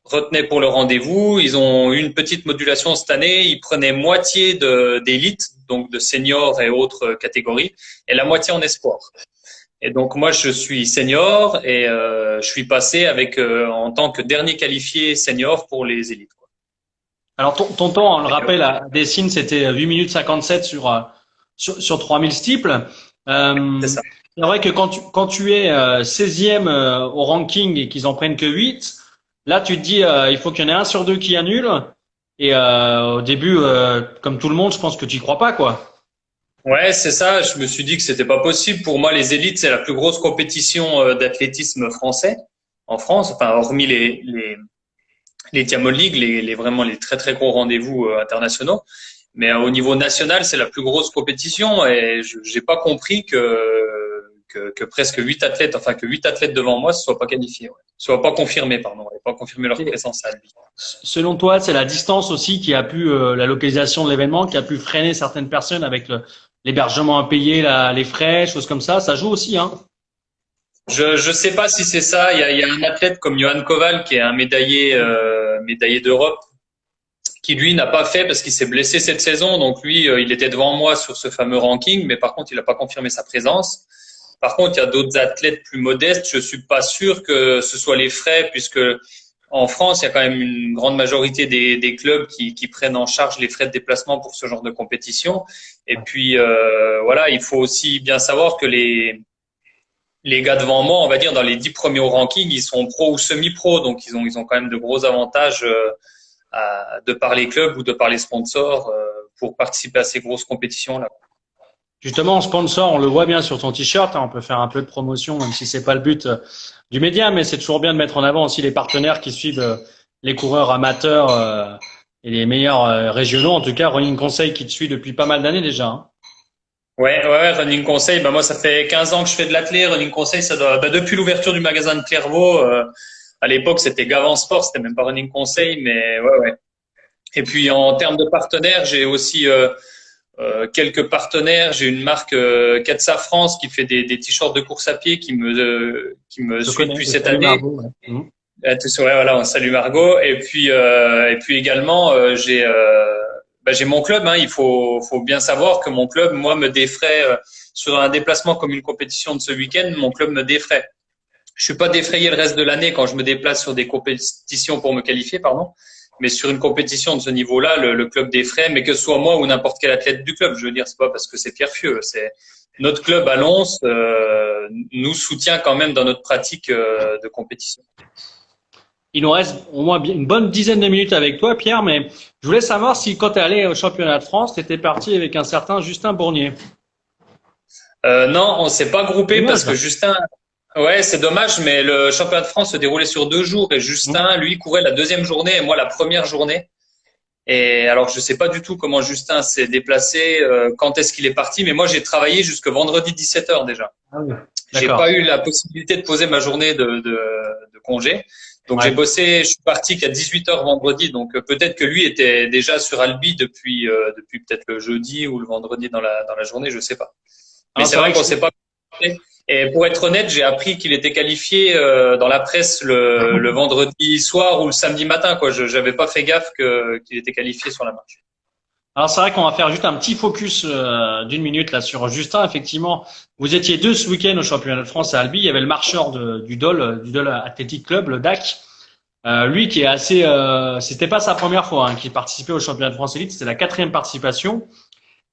retenait pour le rendez-vous, ils ont eu une petite modulation cette année. Ils prenaient moitié d'élite, donc de seniors et autres catégories, et la moitié en espoir. Et donc moi je suis senior et je suis passé en tant que dernier qualifié senior pour les élites. Quoi. Alors ton temps, on le rappelle, à Dessines, c'était 8 minutes 57 sur 3000 steeple. C'est ça. C'est vrai que quand tu es 16e au ranking et qu'ils en prennent que 8, là tu te dis il faut qu'il y en ait un sur deux qui annule. Et au début, comme tout le monde, je pense que tu y crois pas quoi. Ouais, c'est ça. Je me suis dit que c'était pas possible. Pour moi, les élites, c'est la plus grosse compétition d'athlétisme français en France. Enfin, hormis les Diamond League, vraiment les très très gros rendez-vous internationaux. Mais au niveau national, c'est la plus grosse compétition et j'ai pas compris que presque 8 athlètes, enfin que 8 athlètes devant moi ne soient pas qualifiés, soient pas confirmés, pardon, et pas confirmé leur présence à Albi. Selon toi, c'est la distance aussi qui a pu, la localisation de l'événement, qui a pu freiner certaines personnes avec l'hébergement à payer, les frais, choses comme ça. Ça joue aussi, hein. Je sais pas si c'est ça. Il y a un athlète comme Johan Koval qui est un médaillé d'Europe qui lui n'a pas fait parce qu'il s'est blessé cette saison. Donc lui, il était devant moi sur ce fameux ranking, mais par contre, il n'a pas confirmé sa présence. Par contre, il y a d'autres athlètes plus modestes. Je suis pas sûr que ce soit les frais, puisque en France, il y a quand même une grande majorité des clubs qui prennent en charge les frais de déplacement pour ce genre de compétition. Et puis voilà, il faut aussi bien savoir que les gars devant moi, on va dire dans les 10 premiers au ranking, ils sont pro ou semi-pro, donc ils ont quand même de gros avantages de par les clubs ou de par les sponsors pour participer à ces grosses compétitions-là. Justement, en sponsor, on le voit bien sur ton t-shirt, hein, on peut faire un peu de promotion, même si c'est pas le but du média, mais c'est toujours bien de mettre en avant aussi les partenaires qui suivent les coureurs amateurs et les meilleurs régionaux. En tout cas, Running Conseil qui te suit depuis pas mal d'années déjà, hein. Ouais, Running Conseil, moi ça fait 15 ans que je fais de l'athlé. Running Conseil, ça doit, depuis l'ouverture du magasin de Clairvaux, à l'époque c'était Gavan Sport, c'était même pas Running Conseil, mais ouais. Et puis en termes de partenaires, j'ai aussi quelques partenaires. J'ai une marque Katsa France qui fait des t-shirts de course à pied qui me suit depuis cette année. Margot, ouais. Voilà, on salue Margot. Et puis également j'ai mon club, hein. Il faut bien savoir que mon club, moi, me défraie sur un déplacement comme une compétition de ce week-end. Mon club me défraie. Je suis pas défrayé le reste de l'année quand je me déplace sur des compétitions pour me qualifier, pardon. Mais sur une compétition de ce niveau-là, le club défraie, mais que ce soit moi ou n'importe quel athlète du club. Je veux dire, c'est pas parce que c'est Pierre Fieux. C'est notre club à Lons nous soutient quand même dans notre pratique de compétition. Il nous reste au moins une bonne dizaine de minutes avec toi, Pierre, mais je voulais savoir si quand tu es allé au championnat de France, tu étais parti avec un certain Justin Bournier. Non, on s'est pas groupé parce que Justin, ouais, c'est dommage, mais le championnat de France se déroulait sur 2 jours et Justin, lui, courait la 2e journée et moi la première journée. Et alors, je sais pas du tout comment Justin s'est déplacé, quand est-ce qu'il est parti, mais moi, j'ai travaillé jusque vendredi 17h déjà. Ah oui. J'ai pas eu la possibilité de poser ma journée de congé. Donc, j'ai bossé, je suis parti qu'à 18h vendredi. Donc, peut-être que lui était déjà sur Albi depuis peut-être le jeudi ou le vendredi dans la journée, je sais pas. Mais c'est vrai qu'on s'est pas. Et pour être honnête, j'ai appris qu'il était qualifié dans la presse le vendredi soir ou le samedi matin, quoi. Je n'avais pas fait gaffe qu'il était qualifié sur la marche. Alors c'est vrai qu'on va faire juste un petit focus d'une minute là sur Justin. Effectivement, vous étiez 2 ce week-end au championnat de France à Albi. Il y avait le marcheur du Dole Athletic Club, le DAC. Lui qui est assez, c'était pas sa première fois qu'il participait au championnat de France élite, c'était la 4e participation.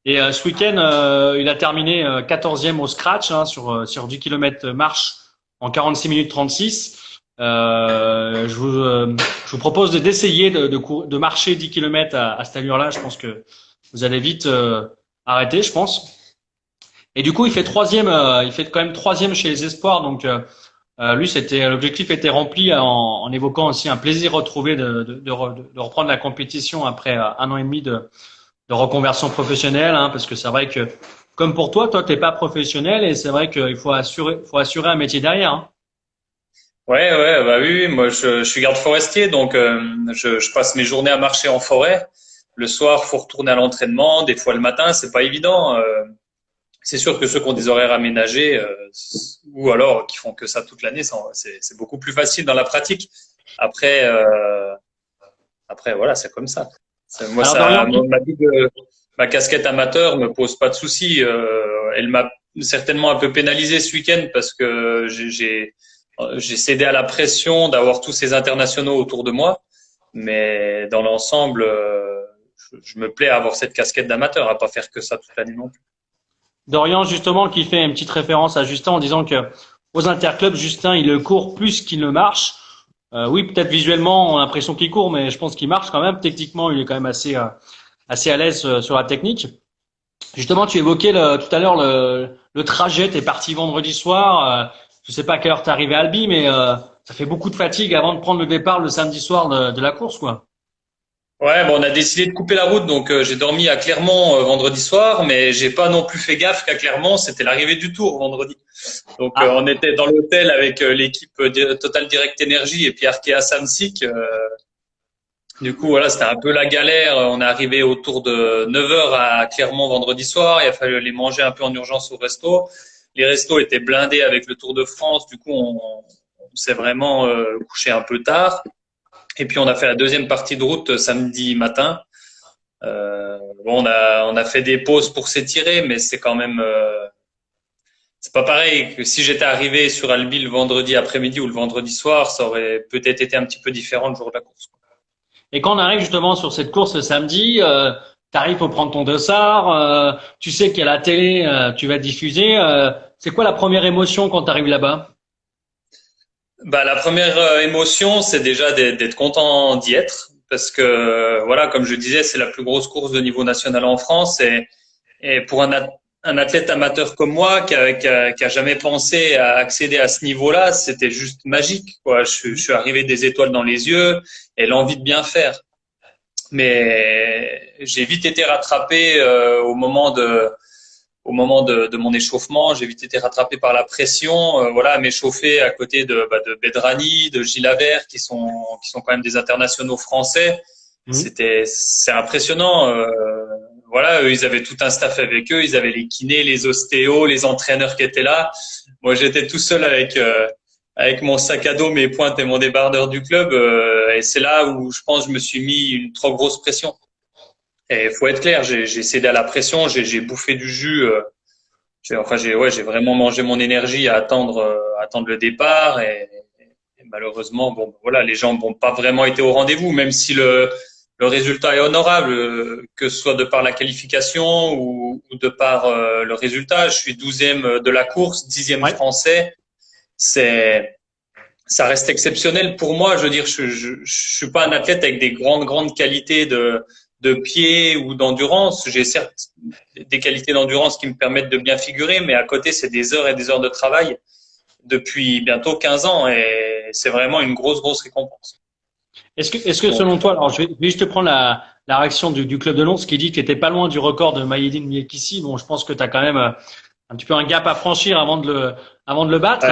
Et ce week-end, il a terminé 14e au scratch sur 10 km marche en 46 minutes 36. Je vous propose d'essayer de marcher 10 km à cette allure-là. Je pense que vous allez vite arrêter, je pense. Et du coup, il fait 3e, il fait quand même 3e chez les espoirs. Donc lui, l'objectif était rempli en évoquant aussi un plaisir retrouvé de reprendre la compétition après 1 an et demi de reconversion professionnelle, hein, parce que c'est vrai que comme pour toi t'es pas professionnel et c'est vrai qu'il faut assurer un métier derrière, hein. Ouais, bah oui, moi je suis garde forestier, donc je passe mes journées à marcher en forêt. Le soir, faut retourner à l'entraînement, des fois le matin, c'est pas évident. C'est sûr que ceux qui ont des horaires aménagés ou alors qui font que ça toute l'année, c'est beaucoup plus facile dans la pratique. Après voilà, c'est comme ça. Moi, ma casquette amateur me pose pas de soucis. Elle m'a certainement un peu pénalisé ce week-end parce que j'ai cédé à la pression d'avoir tous ces internationaux autour de moi. Mais dans l'ensemble, je me plais à avoir cette casquette d'amateur, à pas faire que ça toute l'année non plus. Dorian, justement, qui fait une petite référence à Justin en disant que aux interclubs, Justin, il court plus qu'il ne marche. Oui, peut-être visuellement, on a l'impression qu'il court, mais je pense qu'il marche quand même. Techniquement, il est quand même assez à l'aise sur la technique. Justement, tu évoquais tout à l'heure le trajet. T'es parti vendredi soir. Je sais pas à quelle heure t'es arrivé à Albi, mais ça fait beaucoup de fatigue avant de prendre le départ le samedi soir de la course, quoi. Ouais, bon, on a décidé de couper la route, donc j'ai dormi à Clermont vendredi soir, mais j'ai pas non plus fait gaffe qu'à Clermont, c'était l'arrivée du Tour vendredi. Donc on était dans l'hôtel avec l'équipe Total Direct Energy et puis Arkea Samsic. Du coup, voilà, c'était un peu la galère. On est arrivé autour de 9 heures à Clermont vendredi soir. Il a fallu aller manger un peu en urgence au resto. Les restos étaient blindés avec le Tour de France. Du coup, on s'est vraiment couché un peu tard. Et puis, on a fait la deuxième partie de route samedi matin. Bon, on a fait des pauses pour s'étirer, mais c'est quand même, c'est pas pareil que si j'étais arrivé sur Albi le vendredi après-midi ou le vendredi soir, ça aurait peut-être été un petit peu différent le jour de la course. Et quand on arrive justement sur cette course le samedi, t'arrives pour prendre ton dossard, tu sais qu'à la télé, tu vas diffuser. C'est quoi la première émotion quand t'arrives là-bas? Bah, la première émotion, c'est déjà d'être content d'y être, parce que voilà, comme je disais, c'est la plus grosse course de niveau national en France, et pour un athlète amateur comme moi qui a jamais pensé à accéder à ce niveau-là, c'était juste magique, quoi. Je suis arrivé des étoiles dans les yeux et l'envie de bien faire. Mais j'ai vite été rattrapé au moment de mon échauffement. J'ai vite été rattrapé par la pression, voilà, à m'échauffer à côté de Bedrani, de Gilles Avert, qui sont quand même des internationaux français. C'est impressionnant. Voilà, eux, ils avaient tout un staff avec eux. Ils avaient les kinés, les ostéos, les entraîneurs qui étaient là. Moi, j'étais tout seul avec mon sac à dos, mes pointes et mon débardeur du club. Et c'est là où je pense que je me suis mis une trop grosse pression. Et faut être clair, j'ai cédé à la pression, j'ai bouffé du jus. J'ai vraiment mangé mon énergie à attendre le départ. Et malheureusement, bon, voilà, les gens n'ont pas vraiment été au rendez-vous, même si le résultat est honorable, que ce soit de par la qualification ou de par le résultat. Je suis 12e de la course, 10e français. Ça reste exceptionnel pour moi. Je veux dire, je suis pas un athlète avec des grandes qualités de pied ou d'endurance. J'ai certes des qualités d'endurance qui me permettent de bien figurer, mais à côté, c'est des heures et des heures de travail depuis bientôt 15 ans, et c'est vraiment une grosse récompense. Est-ce que selon toi, alors je vais juste te prendre la réaction du club de Lons qui dit que t'étais pas loin du record de Maïeddine Miekissi. Bon, je pense que tu as quand même un petit peu un gap à franchir avant de le battre.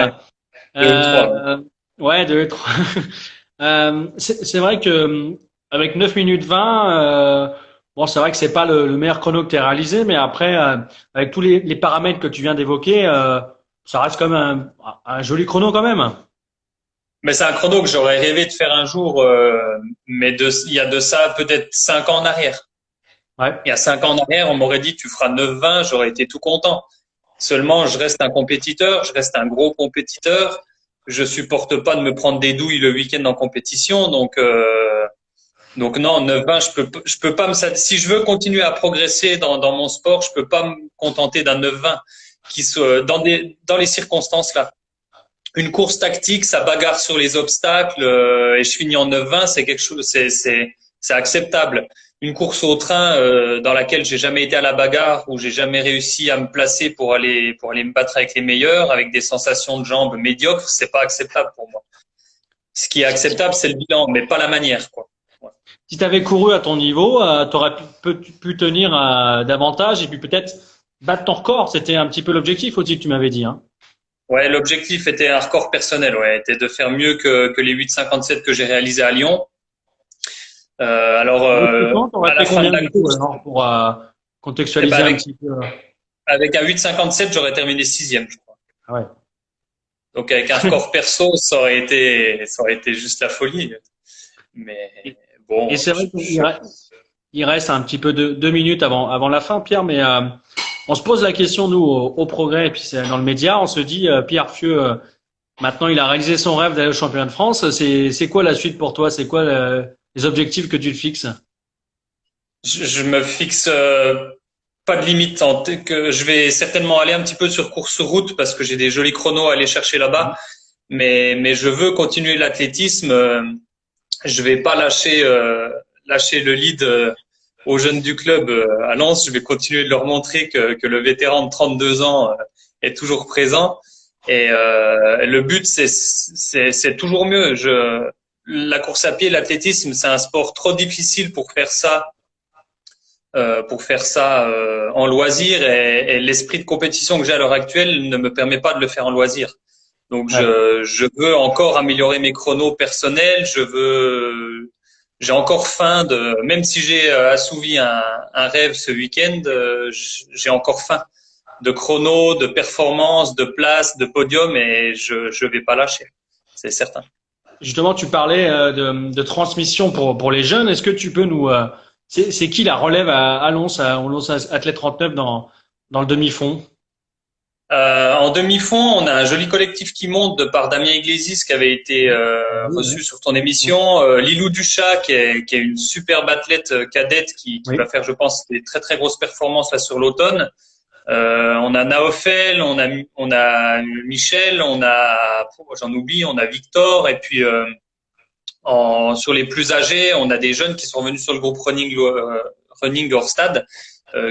Ouais, 2 et 3. C'est vrai que avec 9 minutes 20, bon, c'est vrai que c'est pas le meilleur chrono que tu as réalisé, mais après, avec tous les paramètres que tu viens d'évoquer, ça reste quand même un joli chrono quand même. Mais c'est un chrono que j'aurais rêvé de faire un jour, mais il y a de ça peut-être 5 ans en arrière. Ouais. Il y a 5 ans en arrière, on m'aurait dit tu feras 9,20, j'aurais été tout content. Seulement, je reste un compétiteur, je reste un gros compétiteur. Je supporte pas de me prendre des douilles le week-end en compétition, donc non, 9,20, je peux pas si je veux continuer à progresser dans mon sport, je peux pas me contenter d'un 9,20 qui soit dans les circonstances là. Une course tactique, ça bagarre sur les obstacles et je finis en 9,20, c'est quelque chose, c'est acceptable. Une course au train dans laquelle j'ai jamais été à la bagarre, où j'ai jamais réussi à me placer pour aller me battre avec les meilleurs, avec des sensations de jambes médiocres, c'est pas acceptable pour moi. Ce qui est acceptable, c'est le bilan, mais pas la manière, quoi. Ouais. Si tu avais couru à ton niveau, tu aurais pu tenir davantage et puis peut-être battre ton record. C'était un petit peu l'objectif aussi que tu m'avais dit, hein. Ouais, l'objectif était un record personnel, ouais, était de faire mieux que les 8,57 que j'ai réalisés à Lyon. Alors, à la fin de la course, pour contextualiser un petit peu. Avec un 8,57, j'aurais terminé 6e, je crois. Ah ouais. Donc avec un record perso, ça aurait été juste la folie. Mais bon. Et c'est vrai qu'il reste un petit peu de 2 minutes avant la fin, Pierre, mais on se pose la question, nous, au Progrès, et puis c'est dans le média, on se dit, Pierre Fieux, maintenant il a réalisé son rêve d'aller au championnat de France. C'est quoi la suite pour toi? C'est quoi les objectifs que tu te fixes? Je me fixe pas de limite. Que je vais certainement aller un petit peu sur course route parce que j'ai des jolis chronos à aller chercher là-bas. Mais je veux continuer l'athlétisme. Je vais pas lâcher le lead aux jeunes du club à Lens. Je vais continuer de leur montrer que le vétéran de 32 ans est toujours présent. Et le but, c'est toujours mieux. la course à pied, l'athlétisme, c'est un sport trop difficile pour faire ça. En loisir et l'esprit de compétition que j'ai à l'heure actuelle ne me permet pas de le faire en loisir. Donc je veux encore améliorer mes chronos personnels. J'ai encore faim même si j'ai assouvi un rêve ce week-end, j'ai encore faim de chronos, de performances, de places, de podium et je vais pas lâcher, c'est certain. Justement, tu parlais de transmission pour les jeunes. Est-ce que tu peux nous c'est qui la relève à Lons, au Lons Athlète 39 dans le demi-fond? En demi-fond, on a un joli collectif qui monte de par Damien Iglesias qui avait été reçu sur ton émission, Lilou Duchat qui est une superbe athlète cadette qui va faire, je pense, des très très grosses performances là sur l'automne. On a Naofel, on a Michel, j'en oublie, on a Victor et puis sur les plus âgés, on a des jeunes qui sont venus sur le groupe Running hors stade.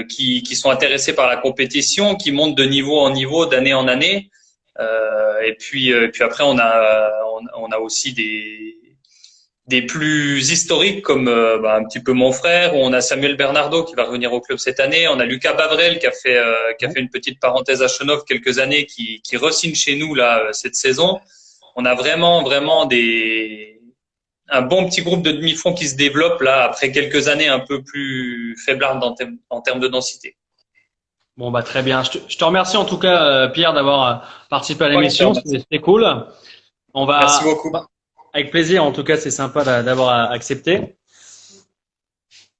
Qui sont intéressés par la compétition, qui montent de niveau en niveau, d'année en année. Et puis après, on a aussi des plus historiques comme un petit peu mon frère. On a Samuel Bernardo qui va revenir au club cette année. On a Lucas Bavrel qui a fait une petite parenthèse à Chenov quelques années, qui re-signe chez nous là cette saison. On a vraiment un bon petit groupe de demi-fond qui se développe là après quelques années un peu plus faiblardes en termes de densité. Bon, bah, très bien. Je te remercie en tout cas, Pierre, d'avoir participé à l'émission. C'était cool. Merci beaucoup. Avec plaisir. En tout cas, c'est sympa d'avoir accepté.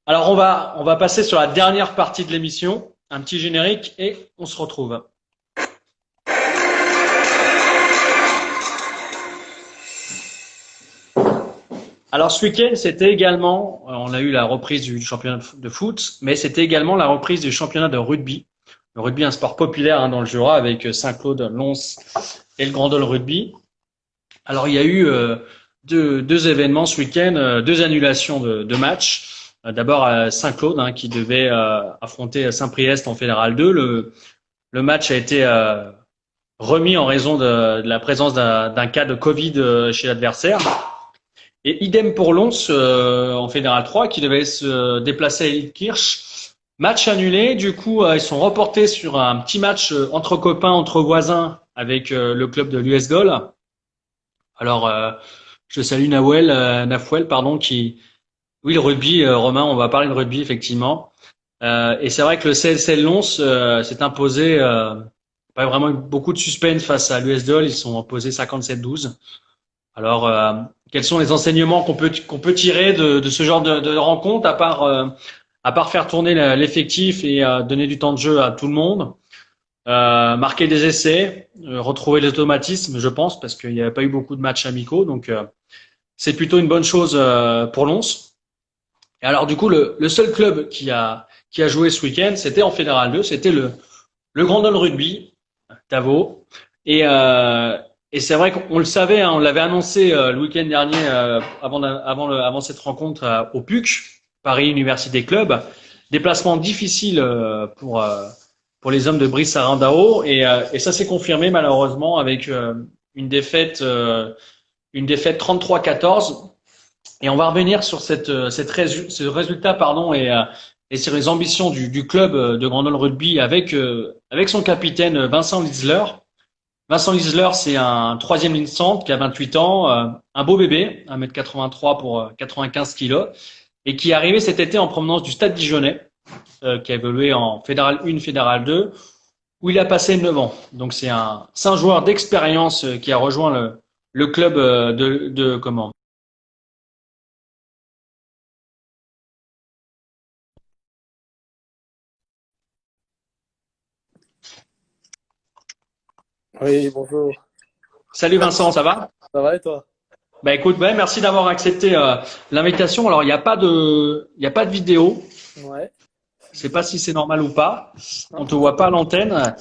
Alors, on va passer sur la dernière partie de l'émission. Un petit générique et on se retrouve. Alors ce week-end, c'était également, on a eu la reprise du championnat de foot, mais c'était également la reprise du championnat de rugby. Le rugby, un sport populaire dans le Jura avec Saint-Claude, Lons et le Grandol Rugby. Alors il y a eu deux événements ce week-end, deux annulations de matchs. D'abord à Saint-Claude qui devait affronter Saint-Priest en Fédéral 2. Le match a été remis en raison de la présence d'un cas de Covid chez l'adversaire. Et idem pour Lons en Fédéral 3 qui devait se déplacer à Eltkirch. Match annulé, du coup ils sont reportés sur un petit match entre copains, entre voisins avec le club de l'US Gol. Alors je salue Nafouel qui... Oui, le rugby, Romain, on va parler de rugby effectivement. Et c'est vrai que le CLCL Lons s'est imposé, pas vraiment eu beaucoup de suspense face à l'US Gol, ils sont imposés 57-12. Alors, quels sont les enseignements qu'on peut tirer de ce genre de rencontre, à part faire tourner l'effectif et donner du temps de jeu à tout le monde, marquer des essais, retrouver l'automatisme, je pense, parce qu'il n'y avait pas eu beaucoup de matchs amicaux, donc c'est plutôt une bonne chose pour Lons. Et alors, du coup, le seul club qui a joué ce week-end, c'était en Fédéral 2, c'était le Grandol Rugby, Tavo, et c'est vrai qu'on le savait, on l'avait annoncé le week-end dernier avant cette rencontre au PUC, Paris Université Club. Déplacement difficile pour les hommes de Brice Arandao et ça s'est confirmé malheureusement avec une défaite 33-14. Et on va revenir sur ce résultat et sur les ambitions du club de Grandol Rugby avec son capitaine Vincent Lisler. Vincent Lisler, c'est un troisième ligne centre qui a 28 ans, un beau bébé, 1m83 pour 95 kilos, et qui est arrivé cet été en provenance du Stade Dijonnais, qui a évolué en Fédéral 1, Fédéral 2, où il a passé 9 ans. Donc c'est un joueur d'expérience qui a rejoint le club de comment? Oui, bonjour. Salut Vincent, ça va? Ça va et toi? Bah écoute, merci d'avoir accepté l'invitation. Alors il n'y a pas de vidéo. Ouais. Je sais pas si c'est normal ou pas. On te voit pas à l'antenne.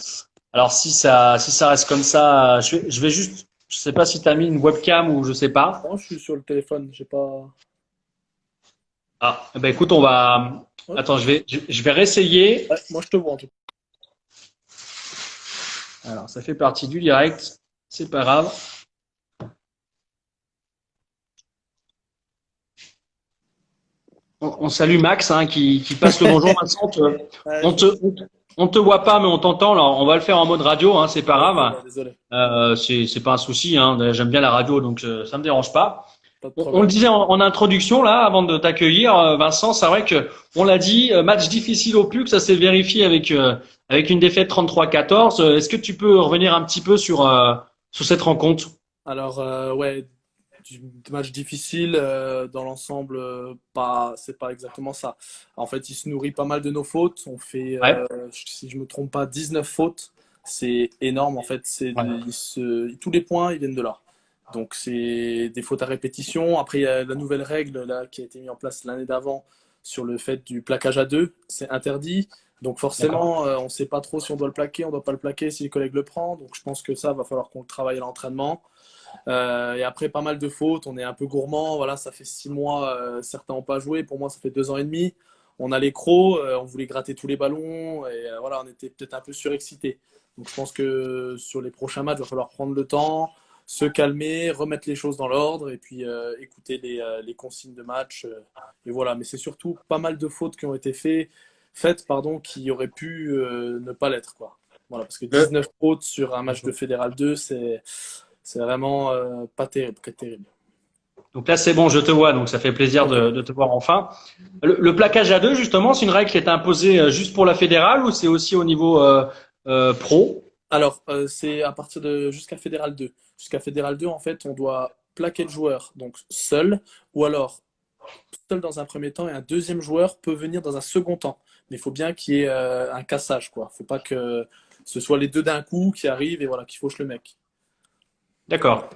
Alors si ça reste comme ça, je vais juste, je sais pas si tu as mis une webcam ou je sais pas. Non, je suis sur le téléphone, j'ai pas. Ah, bah écoute, on va. Ouais. Attends, je vais réessayer. Ouais, moi je te vois en tout cas. Alors ça fait partie du direct, c'est pas grave. on salue Max hein, qui passe le bonjour. Vincent, on te voit pas, mais on t'entend. Alors, on va le faire en mode radio, hein, c'est pas grave. Désolé, C'est pas un souci. Hein, j'aime bien la radio, donc ça me dérange pas. pas de On problème. le disait en introduction là, avant de t'accueillir, Vincent. C'est vrai que on l'a dit, match difficile au PUC, ça s'est vérifié avec une défaite 33-14. Est-ce que tu peux revenir un petit peu sur cette rencontre? Alors, ouais, du match difficile dans l'ensemble, c'est pas exactement ça. En fait, il se nourrit pas mal de nos fautes. On fait, Ouais. si je me trompe pas, 19 fautes. C'est énorme. En fait, Ouais. tous les points, ils viennent de là. Donc, c'est des fautes à répétition. Après, il y a la nouvelle règle là, qui a été mise en place l'année d'avant sur le fait du plaquage à deux. C'est interdit. Donc, forcément, on ne sait pas trop si on doit le plaquer, on ne doit pas le plaquer, si le collègue le prend. Donc, je pense que ça, va falloir qu'on le travaille à l'entraînement. Et après, pas mal de fautes. On est un peu gourmand. Voilà, ça fait 6 mois. Certains n'ont pas joué. Pour moi, ça fait 2 ans et demi. On a les crocs. On voulait gratter tous les ballons. Et voilà, on était peut-être un peu surexcités. Donc, je pense que sur les prochains matchs, il va falloir prendre le temps, se calmer, remettre les choses dans l'ordre et puis écouter les consignes de match. Et voilà. Mais c'est surtout pas mal de fautes qui ont été faites, pardon, qui auraient pu ne pas l'être, quoi. Voilà, parce que 19 fautes sur un match de Fédéral 2, c'est vraiment pas terrible, très terrible. Donc là, c'est bon, je te vois, donc ça fait plaisir de te voir enfin. Le plaquage à deux, justement, c'est une règle qui est imposée juste pour la fédérale ou c'est aussi au niveau pro? Alors, c'est à partir de jusqu'à Fédéral 2. Jusqu'à Fédéral 2, en fait, on doit plaquer le joueur donc seul ou alors seul dans un premier temps et un deuxième joueur peut venir dans un second temps. Mais il faut bien qu'il y ait un cassage, quoi. Il ne faut pas que ce soit les deux d'un coup qui arrivent et voilà, qui fauchent le mec. D'accord.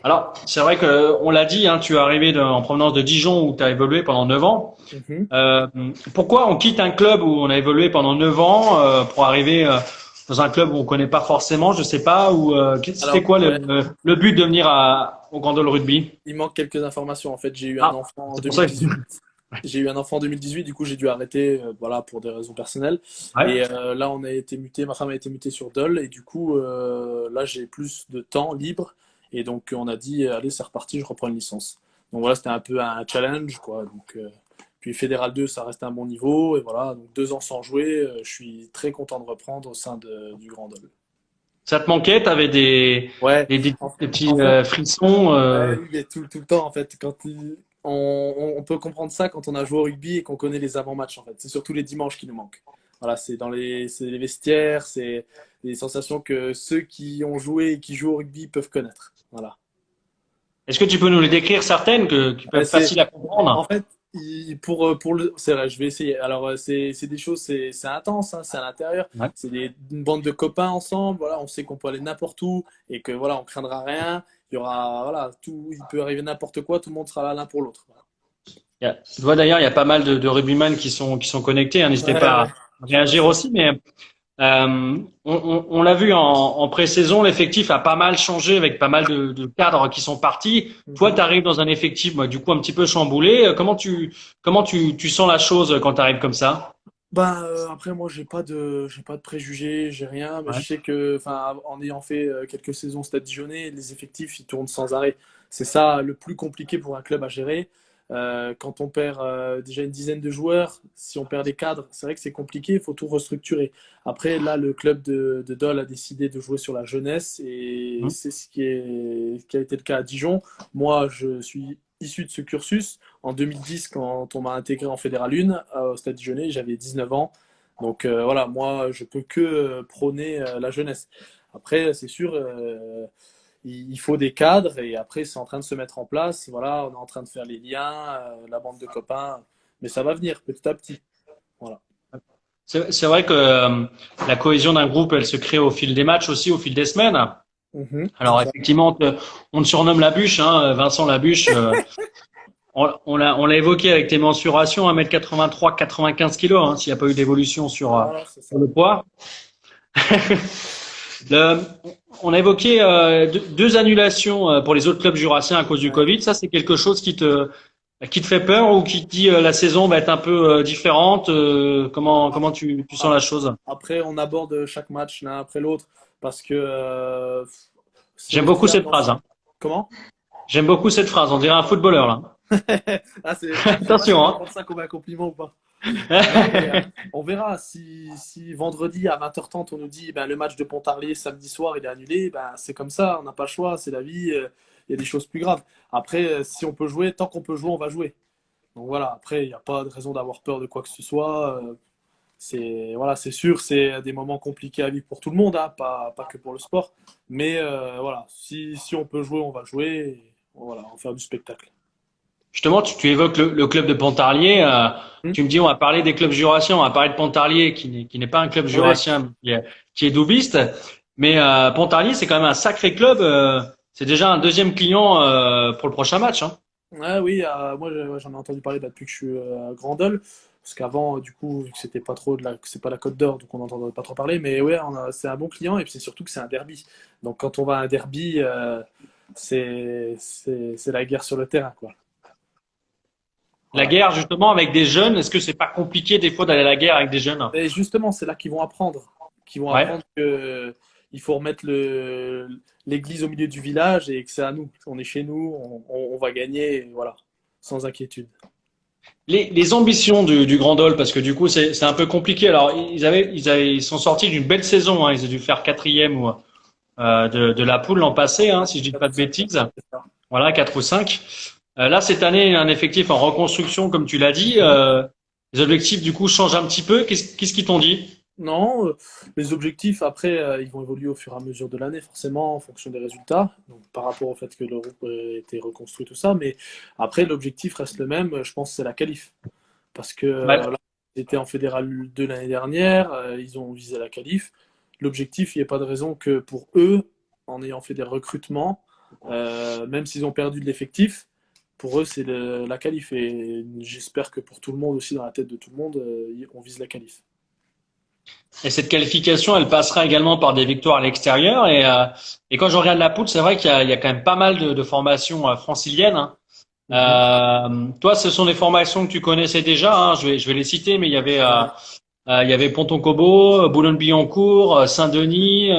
Alors, c'est vrai que on l'a dit, hein, tu es arrivé en provenance de Dijon où tu as évolué pendant 9 ans. Mhm. Pourquoi on quitte un club où on a évolué pendant 9 ans pour arriver dans un club où on connaît pas forcément, je sais pas, ou c'était quoi ouais, le but de venir au Grandol Rugby? il manque quelques informations. En fait, j'ai eu un Ah, enfant en c'est pour ça que 2018. J'ai eu un enfant en 2018, du coup j'ai dû arrêter voilà, pour des raisons personnelles. ouais. Et là on a été muté, ma femme a été mutée sur Dole et du coup là j'ai plus de temps libre et donc on a dit allez c'est reparti, je reprends une licence. Donc voilà, c'était un peu un challenge quoi. Donc, puis Fédéral 2 ça reste un bon niveau et voilà, donc 2 ans sans jouer, je suis très content de reprendre au sein du Grand Dole. Ça te manquait? T'avais Ouais, des petits en fait, frissons. oui, mais tout le temps, en fait. On peut comprendre ça quand on a joué au rugby et qu'on connaît les avant-matchs, en fait. C'est surtout les dimanches qui nous manquent. Voilà, c'est les vestiaires, c'est des sensations que ceux qui ont joué et qui jouent au rugby peuvent connaître. Voilà. Est-ce que tu peux nous les décrire certaines qui peuvent être C'est, faciles à en comprendre? fait, c'est vrai, je vais essayer. Alors, c'est des choses, c'est intense, hein, c'est à l'intérieur. Ouais. C'est une bande de copains ensemble. Voilà, on sait qu'on peut aller n'importe où et que voilà, on craindra rien. Il y aura, voilà, tout, il peut arriver n'importe quoi. Tout le monde sera là l'un pour l'autre. Voilà. Je vois d'ailleurs, il y a pas mal de rugbyman qui sont connectés. Hein, n'hésitez Ouais, pas ouais. à réagir aussi. Mais on l'a vu en pré-saison, l'effectif a pas mal changé avec pas mal de cadres qui sont partis. Toi, tu arrives dans un effectif, du coup, un petit peu chamboulé. Comment tu sens la chose quand tu arrives comme ça? Ben, après, moi, j'ai pas de préjugés, j'ai rien, mais je Ouais. sais que, enfin, en ayant fait quelques saisons au Stade Dijonnais, les effectifs, ils tournent sans arrêt. C'est ça le plus compliqué pour un club à gérer. Quand on perd déjà une dizaine de joueurs, si on perd des cadres, c'est vrai que c'est compliqué, il faut tout restructurer. Après, là, le club de Dole a décidé de jouer sur la jeunesse et Hum. c'est ce qui a été le cas à Dijon. Moi, je suis issu de ce cursus. En 2010, quand on m'a intégré en Fédéral 1 au Stade Dijonnais, j'avais 19 ans. Donc voilà, moi, je peux que prôner la jeunesse. Après, c'est sûr, il faut des cadres et après, c'est en train de se mettre en place. Voilà, on est en train de faire les liens, la bande de copains, mais ça va venir petit à petit. Voilà. C'est vrai que la cohésion d'un groupe, elle se crée au fil des matchs aussi, au fil des semaines. Mhm, Alors c'est ça. effectivement, on te surnomme la bûche, hein, Vincent la bûche. On l'a évoqué avec tes mensurations, 1m83, 95 kilos, hein, s'il n'y a pas eu d'évolution Voilà, c'est sur ça. le poids. Le- on a évoqué deux annulations pour les autres clubs jurassiens à cause du Ouais. Covid. Ça, c'est quelque chose qui te fait peur ou qui te dit la saison va être un peu différente. Comment tu sens la chose? Après, on aborde chaque match l'un après l'autre parce que si J'aime on beaucoup fait cette phrase. attention. Hein. Comment? J'aime beaucoup cette phrase. On dirait un footballeur là. Ah, c'est, Attention, hein. prendre ça comme un compliment ou pas. Mais, on verra si vendredi à 20h30 on nous dit ben, le match de Pontarlier samedi soir il est annulé, ben, c'est comme ça, on n'a pas le choix, c'est la vie, il y a des choses plus graves. Après, si on peut jouer, tant qu'on peut jouer, on va jouer. Donc voilà, après, il n'y a pas de raison d'avoir peur de quoi que ce soit. C'est voilà, c'est sûr, c'est des moments compliqués à vivre pour tout le monde, hein, pas que pour le sport. Mais voilà, si on peut jouer, on va jouer. Et, voilà, on va faire du spectacle. Justement, tu évoques le club de Pontarlier. Hmm. Tu me dis, on va parler des clubs jurassiens, on va parler de Pontarlier, qui n'est pas un club Ouais. jurassien, mais qui est doubiste. Mais Pontarlier, c'est quand même un sacré club. C'est déjà un deuxième client pour le prochain match, hein. Ouais, oui, moi ouais, j'en ai entendu parler bah, depuis que je suis à Grandol. Parce qu'avant, du coup, vu que c'était pas trop que c'est pas la Côte d'Or, donc on n'entendait pas trop parler. Mais ouais, c'est un bon client et puis c'est surtout que c'est un derby. Donc quand on va à un derby, c'est la guerre sur le terrain, quoi. La Voilà. guerre, justement, avec des jeunes, est-ce que c'est pas compliqué des fois d'aller à la guerre avec des jeunes? Et justement, c'est là qu'ils vont apprendre. Qu'ils vont Ouais. apprendre que il faut remettre l'église au milieu du village et que c'est à nous. On est chez nous, on va gagner, et voilà, sans inquiétude. Les ambitions du Grand Dole, parce que du coup, c'est un peu compliqué. Alors, ils sont sortis d'une belle saison, hein. Ils ont dû faire quatrième ou, de la poule l'an passé, hein, si je dis pas de bêtises. C'est ça. Voilà, 4 ou 5. Là, cette année, un effectif en reconstruction, comme tu l'as dit. Les objectifs, du coup, changent un petit peu. Qu'est-ce qu'ils t'ont dit? Non, les objectifs, après, ils vont évoluer au fur et à mesure de l'année, forcément, en fonction des résultats, donc par rapport au fait que le groupe a été reconstruit, tout ça. Mais après, l'objectif reste le même, je pense, c'est la qualif. Parce que Ouais. là, ils étaient en Fédéral 2 l'année dernière, ils ont visé la qualif. L'objectif, il n'y a pas de raison que pour eux, en ayant fait des recrutements, même s'ils ont perdu de l'effectif, pour eux, c'est la qualif. Et j'espère que pour tout le monde aussi, dans la tête de tout le monde, on vise la qualif. Et cette qualification, elle passera également par des victoires à l'extérieur. Et quand je regarde la poule, c'est vrai qu'il y a quand même pas mal de formations franciliennes, hein. Mhm. Toi, ce sont des formations que tu connaissais déjà, hein. Je vais les citer, mais Ouais. il y avait Ponton-Combo, Boulogne-Billancourt, Saint-Denis,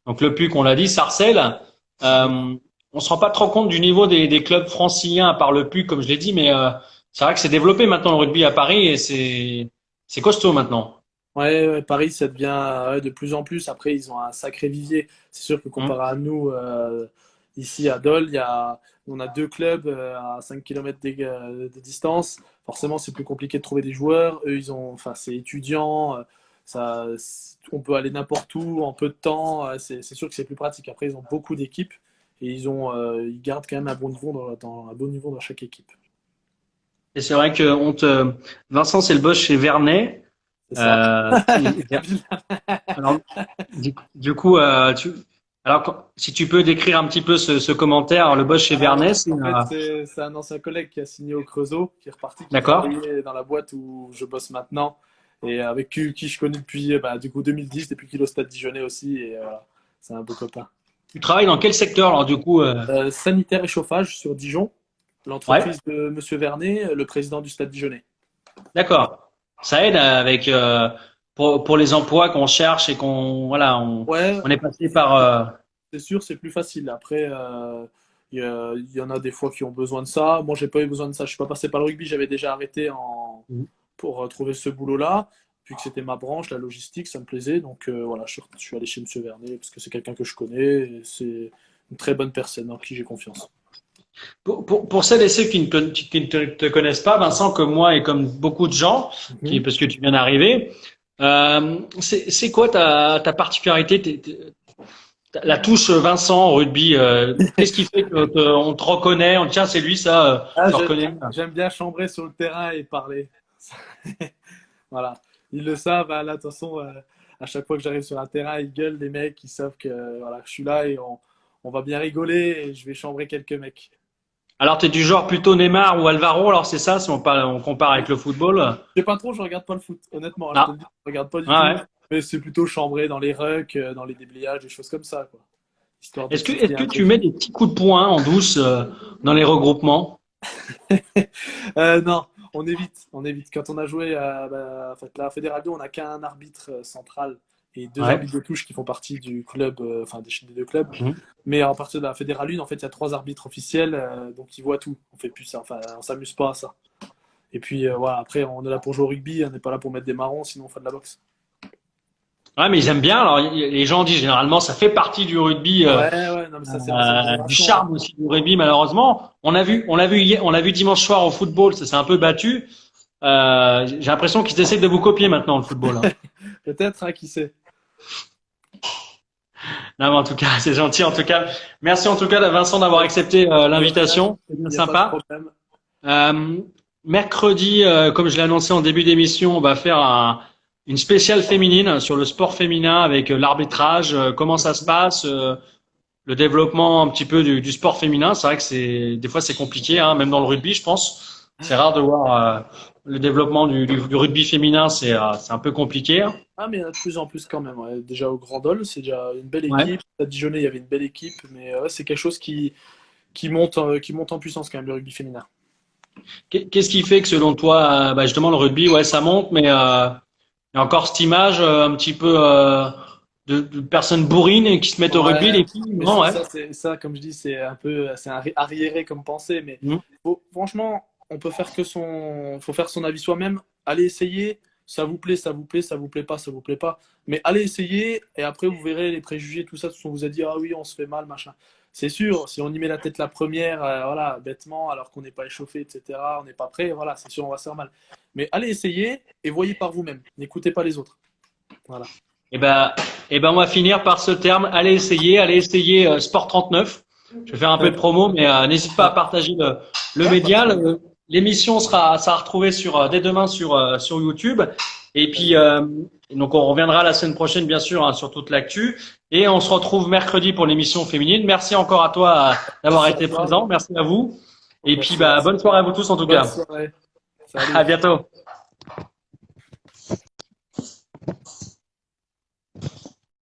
donc Le Puc, on l'a dit, Sarcelles. Mhm. On se rend pas trop compte du niveau des clubs franciliens, à part Le Puc, comme je l'ai dit, mais c'est vrai que c'est développé maintenant le rugby à Paris et c'est costaud maintenant. Ouais, ouais, Paris, ça devient ouais, de plus en plus. Après, ils ont un sacré vivier. C'est sûr que Hum. comparé à nous, ici à Dole, on a deux clubs à 5 km de distance. Forcément, c'est plus compliqué de trouver des joueurs. Eux, enfin, c'est étudiant. On peut aller n'importe où en peu de temps. C'est sûr que c'est plus pratique. Après, ils ont beaucoup d'équipes et ils gardent quand même un bon niveau un bon niveau dans chaque équipe. Et c'est vrai que Vincent, c'est le boss chez Vernet. C'est ça. Euh, et- alors, du coup, alors, si tu peux décrire un petit peu ce commentaire, le boss chez Vernet, En fait, c'est un ancien collègue qui a signé au Creusot, qui est reparti, qui d'accord? travaillait dans la boîte où je bosse maintenant, et avec qui je connais depuis bah, du coup 2010, depuis qu'il est au Stade Dijonnais aussi, et voilà, c'est un beau copain. Tu travailles dans quel secteur, alors, du coup? Sanitaire et chauffage sur Dijon, Ouais, l'entreprise de Monsieur Vernet, le président du Stade Dijonnais. d'accord. Ça aide avec pour les emplois qu'on cherche et voilà, Ouais, on est passé par. c'est sûr, c'est plus facile. Après, il y en a des fois qui ont besoin de ça. Moi, j'ai pas eu besoin de ça. Je suis pas passé par le rugby. J'avais déjà arrêté pour trouver ce boulot-là. Vu que c'était ma branche, la logistique, ça me plaisait. Donc voilà, je suis allé chez Monsieur Vernet parce que c'est quelqu'un que je connais. Et c'est une très bonne personne en qui j'ai confiance. Pour celles et ceux qui ne te connaissent pas, Vincent, comme moi et comme beaucoup de gens, Mhm. parce que tu viens d'arriver, c'est quoi ta particularité, la touche Vincent au rugby? Qu'est-ce qui fait qu'on te reconnaît, on dit tiens, c'est lui, ça, Ah, je le reconnais. j'aime bien chambrer sur le terrain et parler. Voilà. Ils le savent, hein, là, de toute façon, à chaque fois que j'arrive sur un terrain, ils gueulent, les mecs, ils savent que voilà, je suis là et on va bien rigoler et je vais chambrer quelques mecs. Alors, tu es du genre plutôt Neymar ou Alvaro, alors c'est ça, si on compare avec le football? Je sais pas trop, je regarde pas le foot, honnêtement, je te Ah, le dis, je regarde pas du ah tout. ouais. Mais c'est plutôt chambrer dans les rucks, dans les déblayages, des choses comme ça, quoi. Histoire de Est-ce titiller que un tu peu. mets des petits coups de poing en douce dans les regroupements? Non, on évite, on évite. Quand on a joué à, bah, en fait, la Fédéral 2, on n'a qu'un arbitre central et 2 Ouais. arbitres de touche qui font partie du club, enfin des 2 clubs. Mhm. Mais à partir de la Fédérale 1, en fait, il y a 3 arbitres officiels, donc ils voient tout. On fait plus ça, enfin, on s'amuse pas à ça. Et puis voilà, après, on est là pour jouer au rugby, on n'est pas là pour mettre des marrons, sinon on fait de la boxe. Ouais, mais ils aiment bien. Alors, les gens disent généralement, ça fait partie du rugby, Ouais, non, mais ça, c'est l'ancienne du génération, charme aussi du rugby, malheureusement. On l'a vu hier, on l'a vu dimanche soir au football, ça s'est un peu battu. J'ai l'impression qu'ils essaient de vous copier maintenant, le football, hein. Peut-être, hein, qui sait. Non, mais en tout cas, c'est gentil. En tout cas, merci en tout cas, Vincent, d'avoir accepté l'invitation. C'est bien Il n'y a pas sympa. de problème. Mercredi, comme je l'ai annoncé en début d'émission, on va faire une spéciale féminine sur le sport féminin avec l'arbitrage, comment ça se passe, le développement un petit peu du sport féminin. C'est vrai que des fois c'est compliqué, hein, même dans le rugby, je pense. C'est rare de voir le développement du rugby féminin, c'est un peu compliqué. Ah, mais il y en a de plus en plus quand même. Ouais. Déjà au Grand Dole, c'est déjà une belle Ouais. équipe. À Dijonais, il y avait une belle équipe, mais ouais, c'est quelque chose qui monte en puissance quand même, le rugby féminin. Qu'est-ce qui fait que selon toi, justement le rugby, ouais, ça monte, mais il y a encore cette image un petit peu de personnes bourrines qui se mettent au rugby, Ouais, les filles, mais non, ouais. ça, comme je dis, c'est un peu, c'est arriéré comme pensée, mais Mhm. franchement, on peut faire faut faire son avis soi-même. Allez essayer, ça vous plaît, ça vous plaît, ça vous plaît pas, ça vous plaît pas. Mais allez essayer et après vous verrez les préjugés, tout ça, tout ce qu'on vous a dit, ah oui, on se fait mal, machin. C'est sûr, si on y met la tête la première, voilà, bêtement, alors qu'on n'est pas échauffé, etc., on n'est pas prêt, voilà, c'est sûr, on va se faire mal. Mais allez essayer et voyez par vous-même. N'écoutez pas les autres. Voilà. Eh ben, on va finir par ce terme. Allez essayer Sport 39. Je vais faire un peu de promo, mais n'hésite pas à partager le média. L'émission sera retrouvée dès demain sur YouTube. Et puis, donc on reviendra la semaine prochaine, bien sûr, hein, sur toute l'actu. Et on se retrouve mercredi pour l'émission féminine. Merci encore à toi d'avoir Merci à été toi. présent. Merci à vous. Et Merci, puis, merci. bonne soirée à vous tous en tout Bonne cas. soirée. Salut. À bientôt.